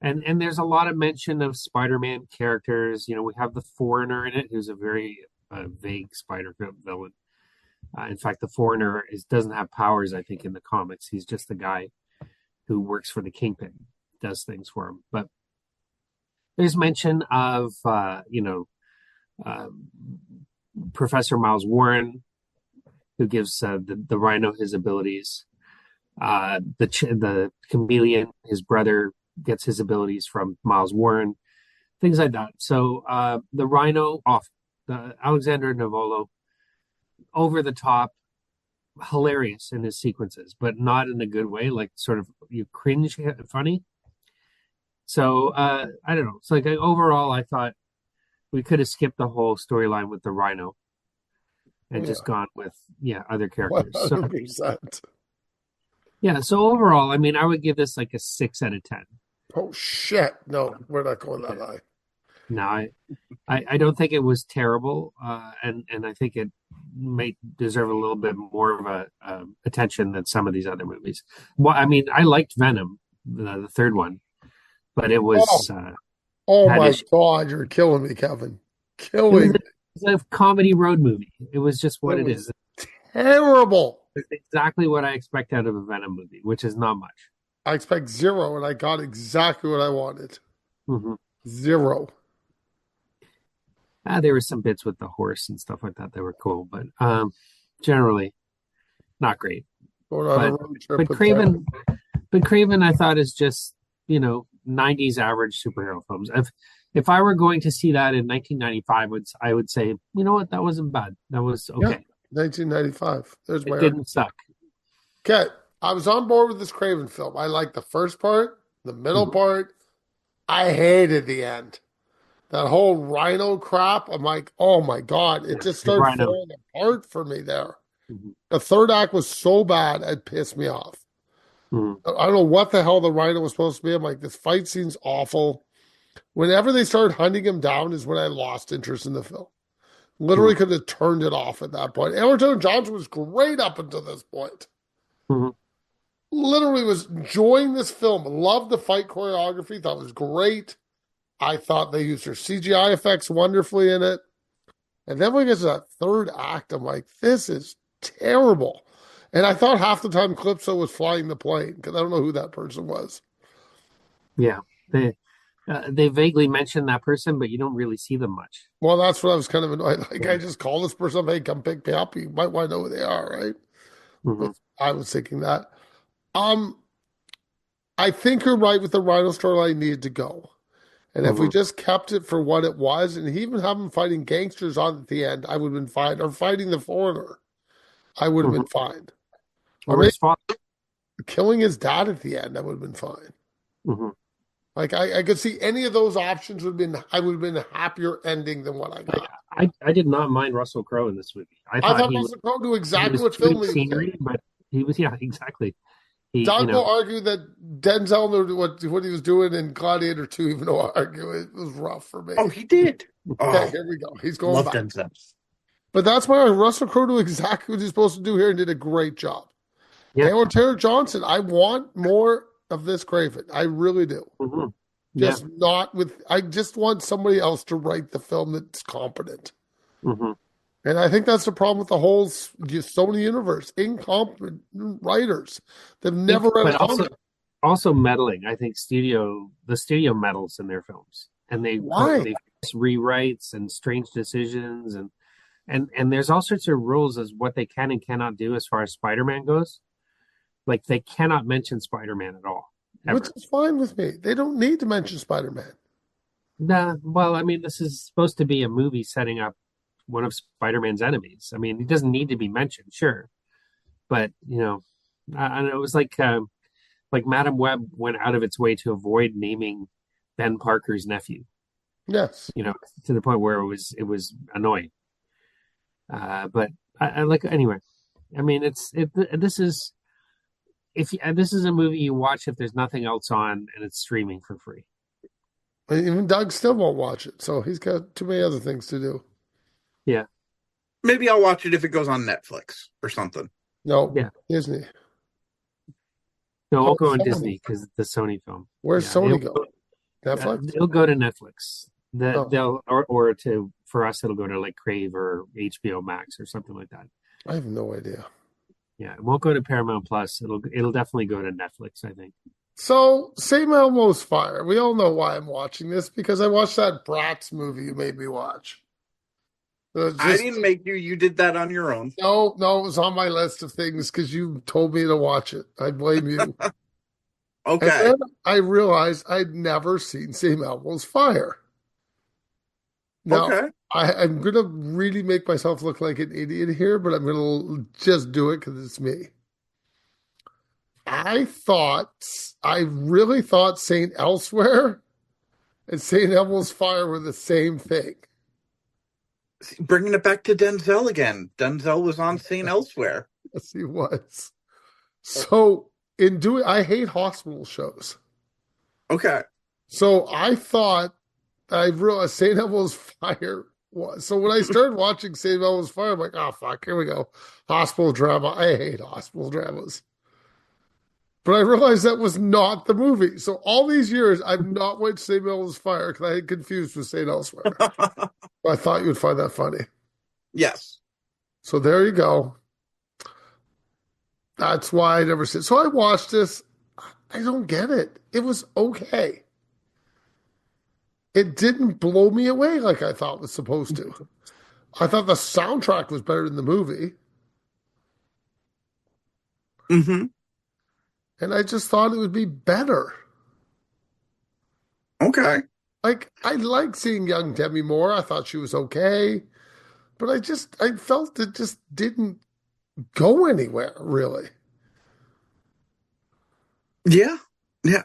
And there's a lot of mention of Spider-Man characters. You know, we have the Foreigner in it, who's a very vague Spider-Man villain. In fact, the Foreigner doesn't have powers, I think, in the comics. He's just the guy who works for the Kingpin, does things for him. But there's mention of, Professor Miles Warren, who gives the Rhino his abilities. The Chameleon, his brother, gets his abilities from Miles Warren, things like that. So the Rhino, off. the Alexander Navolo, over the top, hilarious in his sequences, but not in a good way, like sort of you cringe funny. So I don't know. It's like overall, I thought we could have skipped the whole storyline with the rhino and just gone with other characters. 100%. So overall, I mean, I would give this like a 6 out of 10. Oh shit! No, we're not going that high. No, I don't think it was terrible, and I think it may deserve a little bit more of a attention than some of these other movies. Well, I mean, I liked Venom, the third one, but it was oh my God, you're killing me, Kevin. Killing me. It's a comedy road movie. It was just what it is. Terrible. It's exactly what I expect out of a Venom movie, which is not much. I expect 0, and I got exactly what I wanted. Mm-hmm. 0. There were some bits with the horse and stuff like that were cool, but generally not great. But Craven, I thought is just 90s average superhero films. If I were going to see that in 1995, I would say, you know what, that wasn't bad. That was okay. 1995. There's my. It didn't suck. Okay, I was on board with this Craven film. I liked the first part, the middle part. I hated the end. That whole rhino crap, I'm like, oh my God. It just started falling apart for me there. Mm-hmm. The third act was so bad, it pissed me off. Mm-hmm. I don't know what the hell the rhino was supposed to be. I'm like, this fight scene's awful. Whenever they started hunting him down is when I lost interest in the film. Literally could have turned it off at that point. Edward Johnson was great up until this point. Mm-hmm. Literally was enjoying this film. Loved the fight choreography. Thought it was great. I thought they used their CGI effects wonderfully in it. And then when we get to that third act, I'm like, this is terrible. And I thought half the time Calypso was flying the plane because I don't know who that person was. Yeah. They vaguely mention that person, but you don't really see them much. Well, that's what I was kind of annoyed. Like, I just call this person, hey, come pick me up. You might want to know who they are, right? Mm-hmm. I was thinking that. I think you're right with the Rhino storyline needed to go. And if we just kept it for what it was, and even have them fighting gangsters on at the end, I would have been fine. Or fighting the foreigner, I would have been fine. Or maybe killing his dad at the end, I would have been fine. Mm-hmm. Like I could see any of those options I would have been a happier ending than what I got. I did not mind Russell Crowe in this movie. I thought Russell Crowe knew exactly what film he was in. But he was, exactly. Don will argue that Denzel knew what he was doing in Gladiator 2, even though I argue it was rough for me. Oh, he did. Okay, here we go. He's going back. Denzel. But that's why Russell Crowe knew exactly what he's supposed to do here and did a great job. Yeah. Taylor Johnson, I want more of this Craven. I really do. Mm-hmm. Just not with. I just want somebody else to write the film that's competent. Mm-hmm. And I think that's the problem with the whole Sony universe. Incompetent writers. They've never read a also meddling. I think the studio meddles in their films. And they rewrites and strange decisions and there's all sorts of rules as what they can and cannot do as far as Spider-Man goes. Like they cannot mention Spider-Man at all. Ever. Which is fine with me. They don't need to mention Spider-Man. Nah, well, I mean, this is supposed to be a movie setting up one of Spider-Man's enemies. I mean, he doesn't need to be mentioned, sure. But, and it was like Madame Web went out of its way to avoid naming Ben Parker's nephew. Yes. To the point where it was annoying. But I like, anyway, I mean, this is a movie you watch if there's nothing else on and it's streaming for free. Even Doug still won't watch it, so he's got too many other things to do. Yeah. Maybe I'll watch it if it goes on Netflix or something. No, Disney. No, it won't go on Disney because it's the Sony film. Where's Sony go? Netflix? It'll go to Netflix. For us, it'll go to like Crave or HBO Max or something like that. I have no idea. Yeah, it won't go to Paramount Plus. It'll definitely go to Netflix, I think. So, St. Elmo's Fire. We all know why I'm watching this because I watched that Bratz movie you made me watch. I didn't make you. You did that on your own. No, it was on my list of things because you told me to watch it. I blame you. Okay. And then I realized I'd never seen St. Elmo's Fire. Now, I'm gonna really make myself look like an idiot here, but I'm gonna just do it because it's me. I thought, I really thought Saint Elsewhere and Saint Elmo's Fire were the same thing. Bringing it back to Denzel again. Denzel was on St. Elsewhere. Yes, he was. So in doing, I hate hospital shows. Okay. So I thought I realized St. Elmo's Fire was. So when I started watching St. Elmo's Fire, I'm like, oh fuck, here we go. Hospital drama. I hate hospital dramas. But I realized that was not the movie. So all these years, I've not watched St. Elmo's Fire because I had confused with St. Elsewhere. I thought you would find that funny. Yes. So there you go. That's why I never said. So I watched this. I don't get it. It was okay. It didn't blow me away like I thought it was supposed to. I thought the soundtrack was better than the movie. Mm-hmm. And I just thought it would be better. Okay. Like, I like seeing young Demi Moore. I thought she was okay. But I felt it just didn't go anywhere, really. Yeah. Yeah.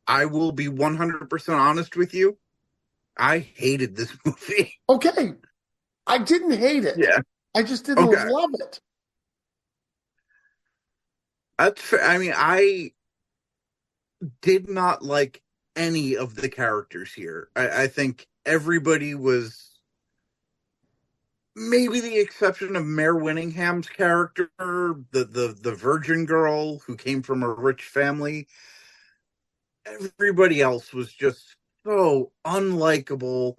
I will be 100% honest with you. I hated this movie. Okay. I didn't hate it. Yeah. I just didn't Okay. love it. That's fair. I mean, I did not like any of the characters here. I think everybody was, maybe the exception of Mayor Winningham's character, the virgin girl who came from a rich family. Everybody else was just so unlikable.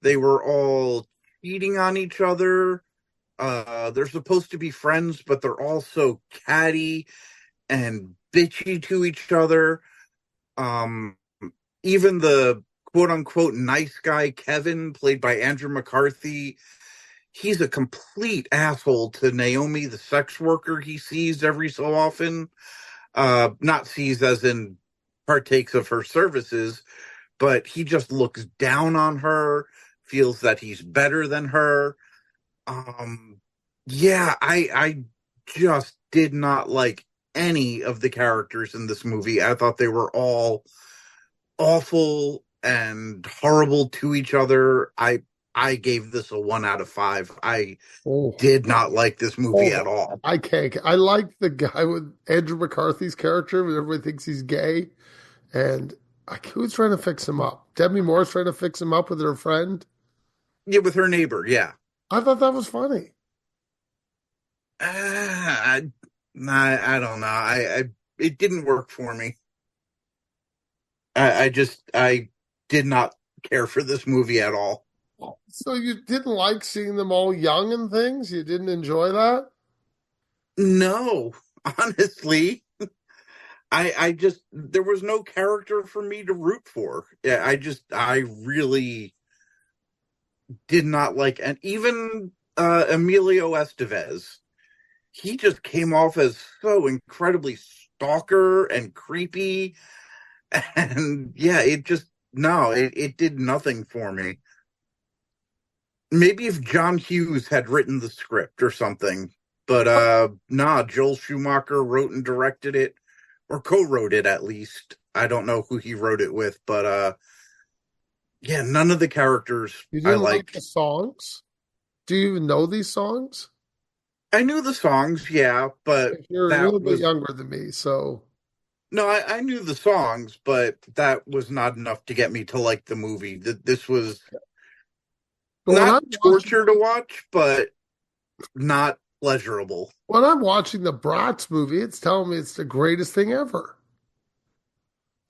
They were all cheating on each other. They're supposed to be friends, but they're all so catty and bitchy to each other. Um, Even the quote unquote nice guy Kevin, played by Andrew McCarthy, he's a complete asshole to Naomi, the sex worker he sees every so often. Not sees as in partakes of her services, but he just looks down on her, feels that he's better than her. Um, yeah, I just did not like any of the characters in this movie. I thought they were all awful and horrible to each other. I gave this a 1 out of 5. I Oh, did not like this movie oh, at all. I can't. I like the guy with Andrew McCarthy's character. Everybody thinks he's gay. And who's trying to fix him up? Demi Moore's trying to fix him up with her friend. Yeah, with her neighbor, yeah. I thought that was funny. I don't know. I it didn't work for me. I did not care for this movie at all. So you didn't like seeing them all young and things? You didn't enjoy that? No, honestly, I just, there was no character for me to root for. Yeah, I really did not like, and even Emilio Estevez, he just came off as so incredibly stalker and creepy, and yeah, it just, no, it did nothing for me. Maybe if John Hughes had written the script or something, but nah, Joel Schumacher wrote and directed it, or co-wrote it at least. I don't know who he wrote it with, but yeah, none of the characters You I didn't like the liked. songs? Do you even know these songs? I knew the songs, yeah, but You're a that little bit was, younger than me, so no, I knew the songs, but that was not enough to get me to like the movie. This was but not torture to watch, but not pleasurable. when I'm watching the Bratz movie, it's telling me it's the greatest thing ever.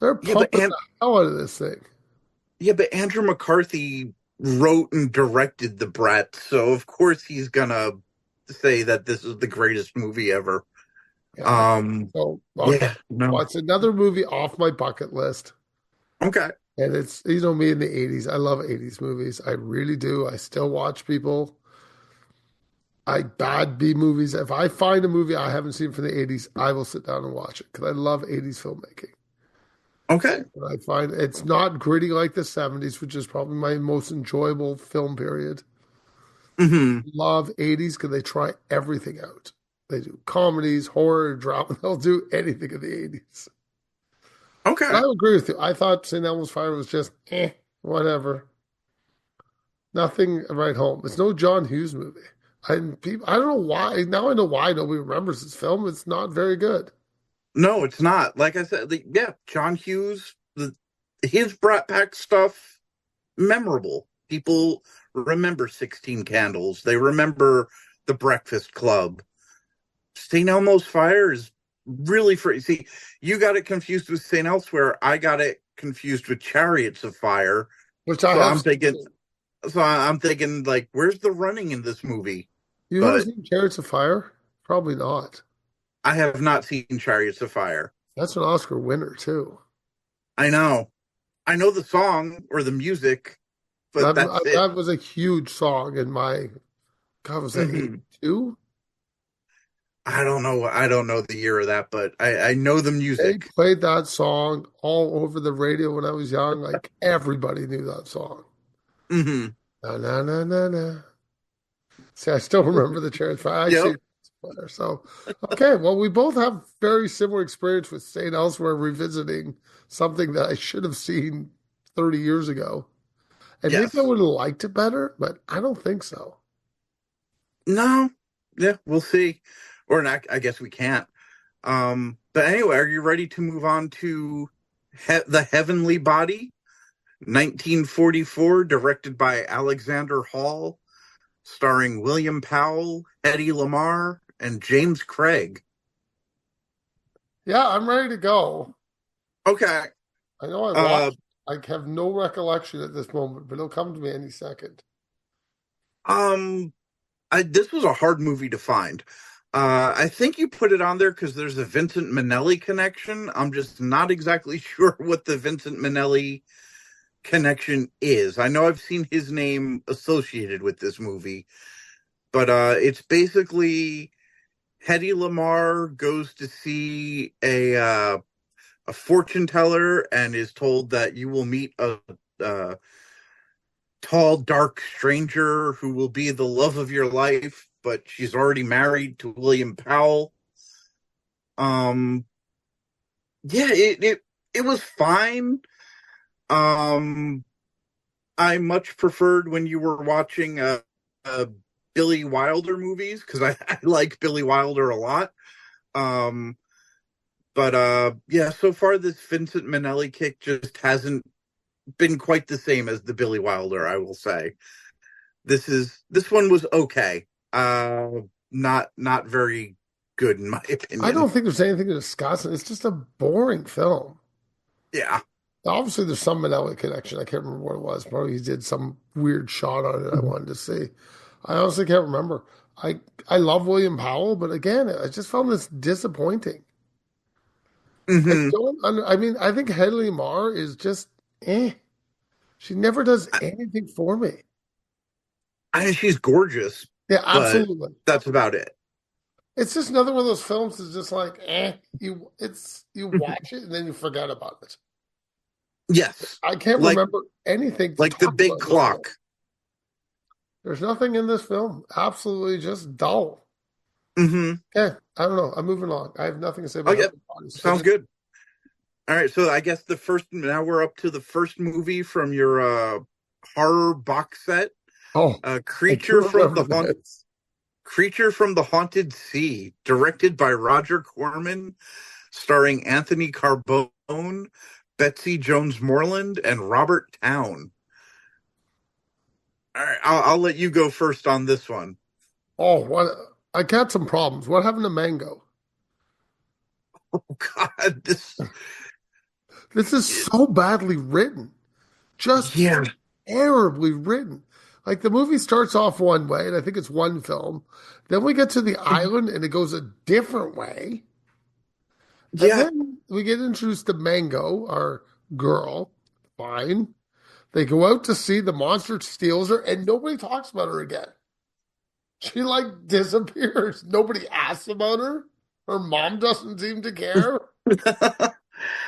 They're Yeah, but pumping the hell out of this thing. Yeah, but Andrew McCarthy wrote and directed The Brat, so of course he's gonna say that this is the greatest movie ever. Yeah. Um, So okay. yeah, no, Well, it's another movie off my bucket list. okay, And it's, you know, me in the 80s. I love 80s movies. I really do. I still watch people. I bad B movies. If I find a movie I haven't seen from the 80s, I will sit down and watch it because I love 80s filmmaking. Okay. And I find it's not gritty like the 70s, which is probably my most enjoyable film period. Hmm. Love 80s because they try everything out. They do comedies, horror, drama. They'll do anything in the 80s. But Okay. I agree with you. I thought St. Elmo's Fire was just whatever. Nothing right home. It's no John Hughes movie. I don't know why. Now I know why nobody remembers this film. It's not very good. No, it's not. Like I said, yeah, John Hughes, his Brat Pack stuff, memorable. People remember 16 Candles. They remember The Breakfast Club. St. Elmo's Fire is really free. See, you got it confused with St. Elsewhere. I got it confused with Chariots of Fire. Which I So have I'm seen. thinking, I'm thinking, like, where's the running in this movie? You ever But seen Chariots of Fire? Probably not. I have not seen Chariots of Fire. That's an Oscar winner too. I know. I know the song or the music, but That that's it. that was a huge song in my God, was that Hmm. 82? I don't know. I don't know the year of that, but I know the They music. played that song all over the radio when I was young. Like everybody knew that song. Hmm. Na na na na na. See, I still remember the Chariots of Fire. I Yep. see Fire. So, okay. Well, we both have very similar experience with St. Elsewhere revisiting something that I should have seen 30 years ago. And maybe I Yes. would have liked it better, but I don't think so. No. Yeah, we'll see. Or not, I guess we can't. But anyway, are you ready to move on to The Heavenly Body, 1944, directed by Alexander Hall, starring William Powell, Hedy Lamarr, and James Craig. Yeah, I'm ready to go. Okay. I know I Uh, watched. I have no recollection at this moment, but it'll come to me any second. um, this was a hard movie to find. I think you put it on there because there's a Vincent Minnelli connection. I'm just not exactly sure what the Vincent Minnelli connection is. I know I've seen his name associated with this movie, but it's basically Hedy Lamarr goes to see a fortune teller and is told that you will meet a tall, dark stranger who will be the love of your life, but she's already married to William Powell. Um, yeah, it was fine. Um, I much preferred when you were watching Billy Wilder movies because I like Billy Wilder a lot. Um, but yeah, so far this Vincent Minnelli kick just hasn't been quite the same as the Billy Wilder, I will say. This one was okay. Not very good in my I opinion. don't think there's anything to discuss. It's just a boring film. Yeah. Obviously, there's some Manelli connection. I can't remember what it was. Probably he did some weird shot on it I wanted to see. I honestly can't remember. I love William Powell, but again, I just found this disappointing. I Hmm. don't. I mean, I think Hedley Marr is just eh. She never does anything for me. I mean, she's gorgeous, Yeah, but absolutely. that's about it. It's just another one of those films that's just like eh. You watch it and then you forget about it. Yes, I can't like remember anything to like the talk big about in this film. clock. There's nothing in this film. Absolutely just dull. Hmm. Okay, I don't know. I'm moving on. I have nothing to say Oh about yeah, Heavenly Bodies. sounds good. All right, so I guess the first now we're up to the first movie from your horror box set, Oh, I do Creature from remember the this. Creature from the Haunted Sea, directed by Roger Corman, starring Anthony Carbone, Betsy Jones Moreland, and Robert Town. All right, I'll let you go first on this one. Oh, what? I got some problems. What happened to Mango? Oh God, this. This is so badly written. Just Yeah. terribly written. Like the movie starts off one way, and I think it's one film. Then we get to the island, and it goes a different way. And Yeah. then we get introduced to Mango, our girl. Fine. They go out to sea, the monster steals her, and nobody talks about her again. She like disappears. Nobody asks about her. Her mom doesn't seem to care.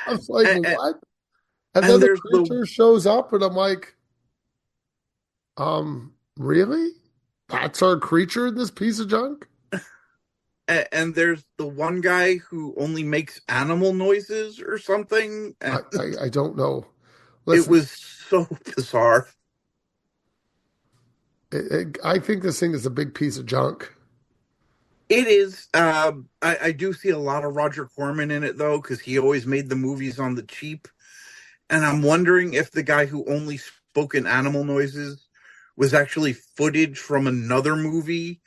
I was like, and, what? And then And the there's the creature shows up, and I'm like, really? That's our creature in this piece of junk? and there's the one guy who only makes animal noises or something. And I don't know. it Listen, was so bizarre. I think this thing is a big piece of junk. It is. I do see a lot of Roger Corman in it though, because he always made the movies on the cheap. And I'm wondering if the guy who only spoke in animal noises was actually footage from another movie,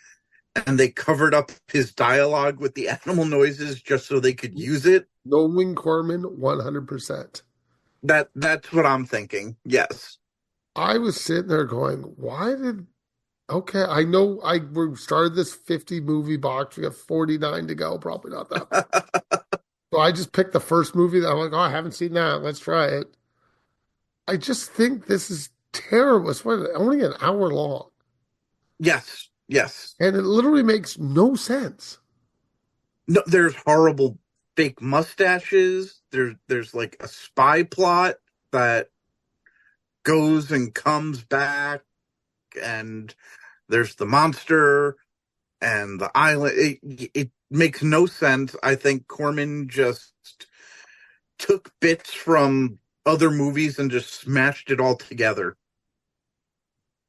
and they covered up his dialogue with the animal noises just so they could use it. Knowing Corman, 100%. That's what I'm thinking. Yes. I was sitting there going, why did okay, I know we started this 50 movie box. We have 49 to go, probably not that much. So I just picked the first movie that I'm like, oh, I haven't seen that. Let's try it. I just think this is terrible. It's only an hour long. Yes. Yes. And it literally makes no sense. No, there's horrible fake mustaches. There's like a spy plot that goes and comes back, and there's the monster and the island. It makes no sense. I think Corman just took bits from other movies and just smashed it all together.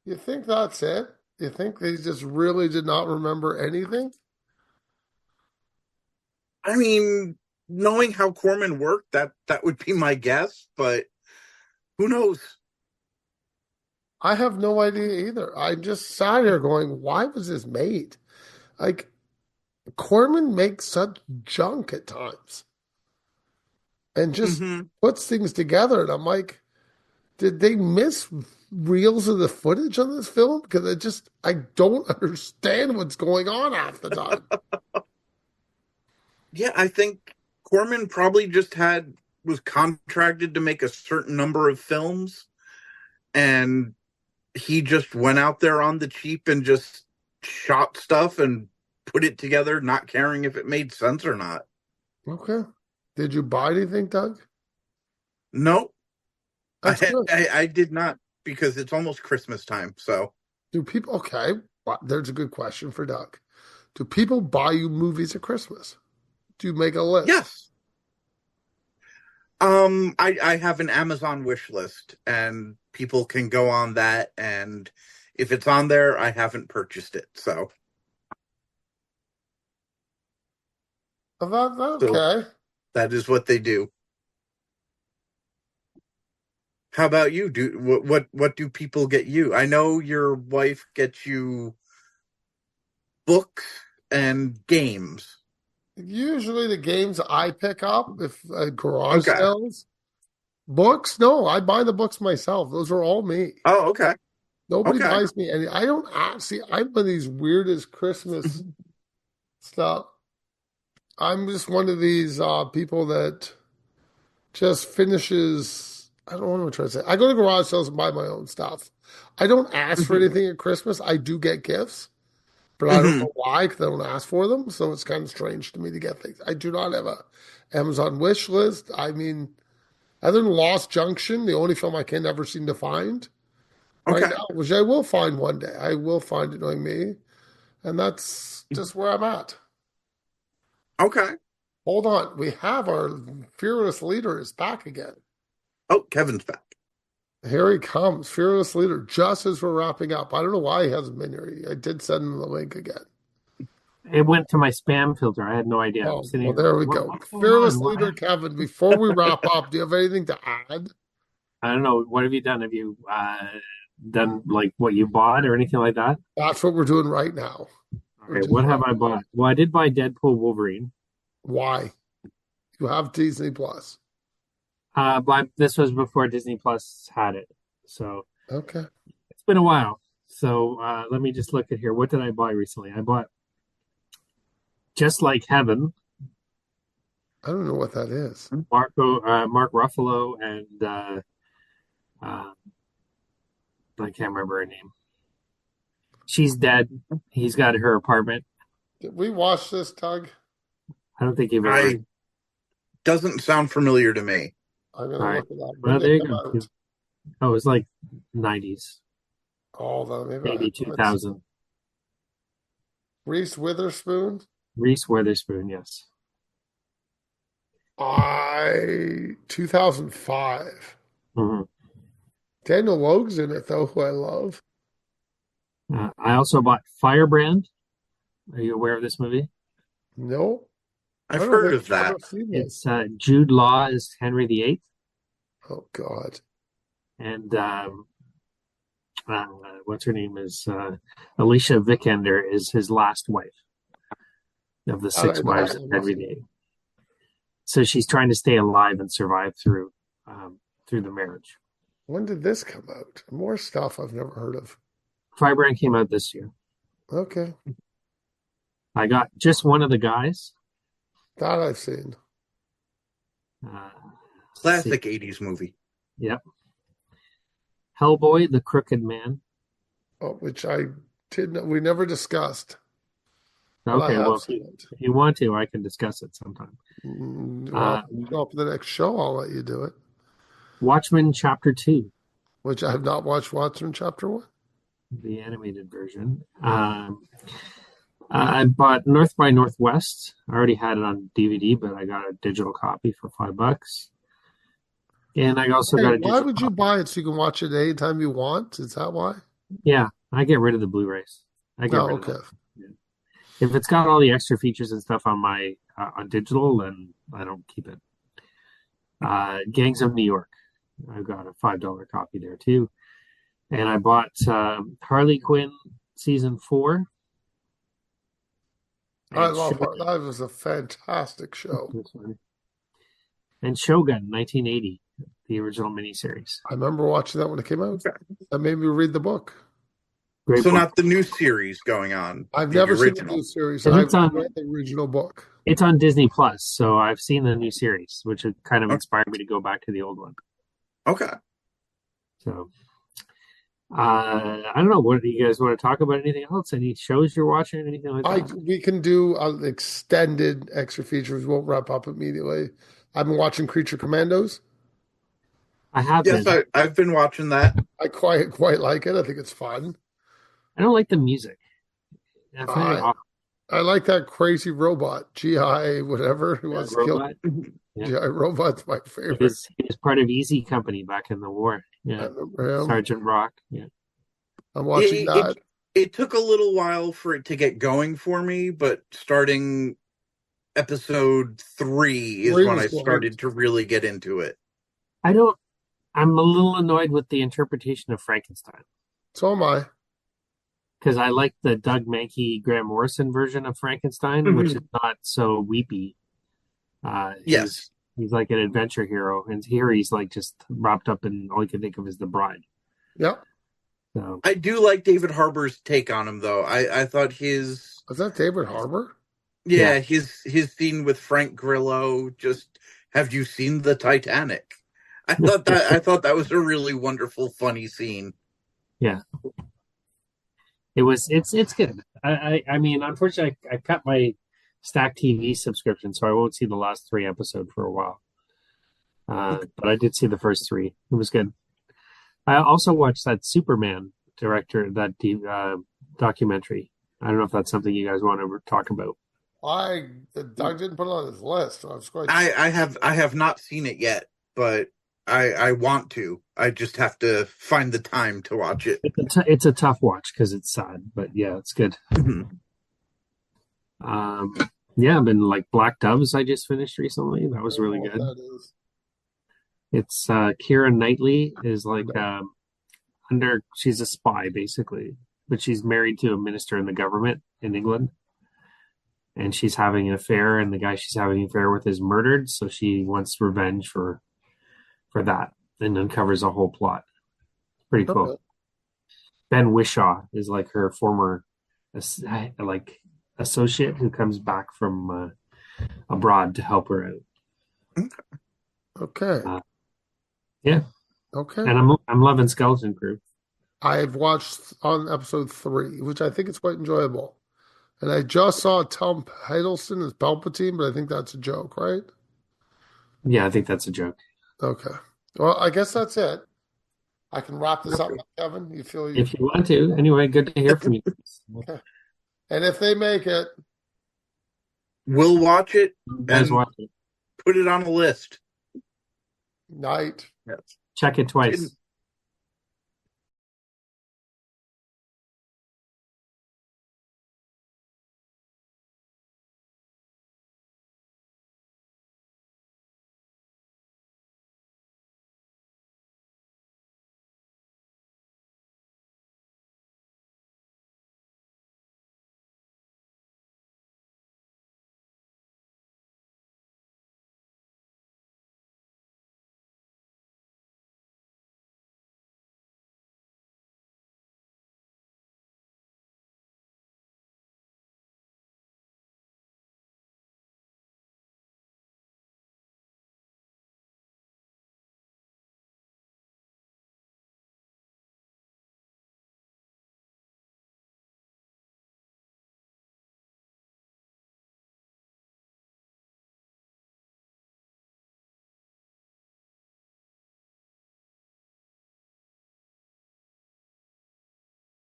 You think that's it? You think they just really did not remember anything? I mean, knowing how Corman worked, that would be my guess, but who knows? I have no idea either. I just sat here going, why was this made? Like, Corman makes such junk at times and just Hmm. puts things together. And I'm like, did they miss reels of the footage on this film? Because I don't understand what's going on half the time. Yeah, I think Corman probably just was contracted to make a certain number of films, and he just went out there on the cheap and just shot stuff and put it together, not caring if it made sense or not. Okay. Did you buy anything, Doug? No, That's good. I did not, because it's almost Christmas time. So Do people, okay, well, there's a good question for Doug. Do people buy you movies at Christmas? Do you make a list? yes, I have an Amazon wish list, and people can go on that, and if it's on there, I haven't purchased it. So Okay. that is what they do. How about you? What do people get you? I know your wife gets you books and games. Usually the games I pick up, if garage Okay. sales, books, no, I buy the books myself. Those are all me. Oh, okay. Nobody Okay. buys me any. I don't see. I'm one of these weirdest Christmas stuff. I'm just one of these people that just finishes. I don't know what I'm trying to say. I go to garage sales and buy my own stuff. I don't ask for Hmm. anything at Christmas. I do get gifts, but I don't Hmm. know why because I don't ask for them. So it's kind of strange to me to get things. I do not have a Amazon wish list. I mean, other than Lost Junction, the only film I can never seem to find right Okay. now, which I will find one day. I will find it knowing me. And that's just where I'm at. Okay. Hold on. We have our fearless leader is back again. Oh, Kevin's back. Here he comes, fearless leader, just as we're wrapping up. I don't know why he hasn't been here. I did send him the link again. It went to my spam filter. I had no idea. I'm Oh, sitting well, here there like, we go. what's going Fearless on? leader Kevin, before we wrap up, do you have anything to add? I don't know. What have you done? Have you done like what you bought or anything like that? That's what we're doing right now. We're Okay, just what have I wrapping up. bought? Well, I did buy Deadpool Wolverine. Why? You have Disney Plus. But this was before Disney Plus had it, so Okay. it's been a while. So let me just look at here. What did I buy recently? I bought Just Like Heaven, I don't know what that is. Mark Ruffalo, and uh, I can't remember her name. She's dead. He's got her apartment. Did we watch this, Doug? I don't think you've ever. I doesn't sound familiar to me. I'm All gonna right. look it up. When Well, did there they you come go. out? Oh, it was like 90s, Oh, maybe maybe let's 2000. Reese Witherspoon. Reese Witherspoon, yes. 2005. hmm Daniel Logue's in it though, who I love. I also bought Firebrand. Are you aware of this movie? No, I I've don't heard think of I've that. ever seen this. It's Jude Law as Henry VIII, Oh God. and what's her name is Alicia Vikander is his last wife of the I six know wives that of one. Henry VIII. So she's trying to stay alive and survive through the marriage. When did this come out? More stuff I've never heard of. Firebrand came out this year. Okay, I got just one of the guys. that I've seen. Uh, Classic 80s movie. Yep. Hellboy, the Crooked Man. Oh, which I didn't. We never discussed, but I Okay, well, have seen it. if you want to, I can discuss it sometime. Well, show up for the next show. I'll let you do it. Watchmen Chapter 2, Which I have not watched Watchmen Chapter 1. the animated version. I bought North by Northwest. I already had it on DVD, but I got a digital copy for $5. And I also Hey, got a why digital would you copy. buy it so you can watch it anytime you want? Is that why? Yeah, I get rid of the Blu-rays. I get Oh, rid of okay. that. Yeah. If it's got all the extra features and stuff on my on digital, then I don't keep it. Gangs of New York. I've got a $5 copy there too. And I bought Harley Quinn season 4. I And love her. That was a fantastic show. and Shogun 1980, the original miniseries. I remember watching that when it came out. That made me read the book. Great So book. not the new series going on, I've the never seen the original. new series. And I've read the original book. It's on Disney Plus, so I've seen the new series, which had kind of Okay. inspired me to go back to the old one. Okay. So I don't know. What do you guys want to talk about? Anything else? Any shows you're watching? Anything like that? We can do extended extra features. Won't wrap up immediately. I've been watching Creature Commandos. I have Yes, been. I've been watching that. I quite like it. I think it's fun. I don't like the music. I find it awful. I like that crazy robot, GI whatever, who wants to kill Robot. Yeah. GI Robot's my He favorite. was part of Easy Company back in the war. I Yeah, remember him. Sergeant Rock. Yeah, I'm watching that. It took a little while for it to get going for me, but starting episode 3 is when I started to really get into it. I'm a little annoyed with the interpretation of Frankenstein. So am I. Because I like the Doug Mankey, Grant Morrison version of Frankenstein, which is not so weepy. Yes. He's like an adventure hero, and here he's like just wrapped up in all you can think of is the bride. Yeah. So I do like David Harbour's take on him, though. I thought his... Was that David Harbour? Yeah, his scene with Frank Grillo, just, have you seen the Titanic? I thought that was a really wonderful, funny scene. Yeah. It's good. I mean, unfortunately, I cut my Stack TV subscription, so I won't see the last 3 episodes for a while. But I did see the first 3. It was good. I also watched that Superman documentary. I don't know if that's something you guys want to talk about. Doug didn't put it on his list. So I was quite. I have not seen it yet, but I want to. I just have to find the time to watch it. It's a tough watch because it's sad, but yeah, it's good. Yeah, I've been like Black Doves. I just finished recently. That was really good. It's Keira Knightley is like she's a spy basically, but she's married to a minister in the government in England, and she's having an affair, and the guy she's having an affair with is murdered, so she wants revenge for that, and uncovers a whole plot. Pretty cool. Okay. Ben Whishaw is like her former like associate who comes back from abroad to help her out. Okay. Yeah. Okay. And I'm loving Skeleton Crew. I've watched on episode 3, which I think is quite enjoyable. And I just saw Tom Hiddleston as Palpatine, but I think that's a joke, right? Yeah, I think that's a joke. Okay. Well, I guess that's it. I can wrap this up, Kevin. You feel you? If you want to. Anyway, good to hear from you. Okay. And if they make it, We'll watch it You guys and watch it. put it on a list. night. Check it twice.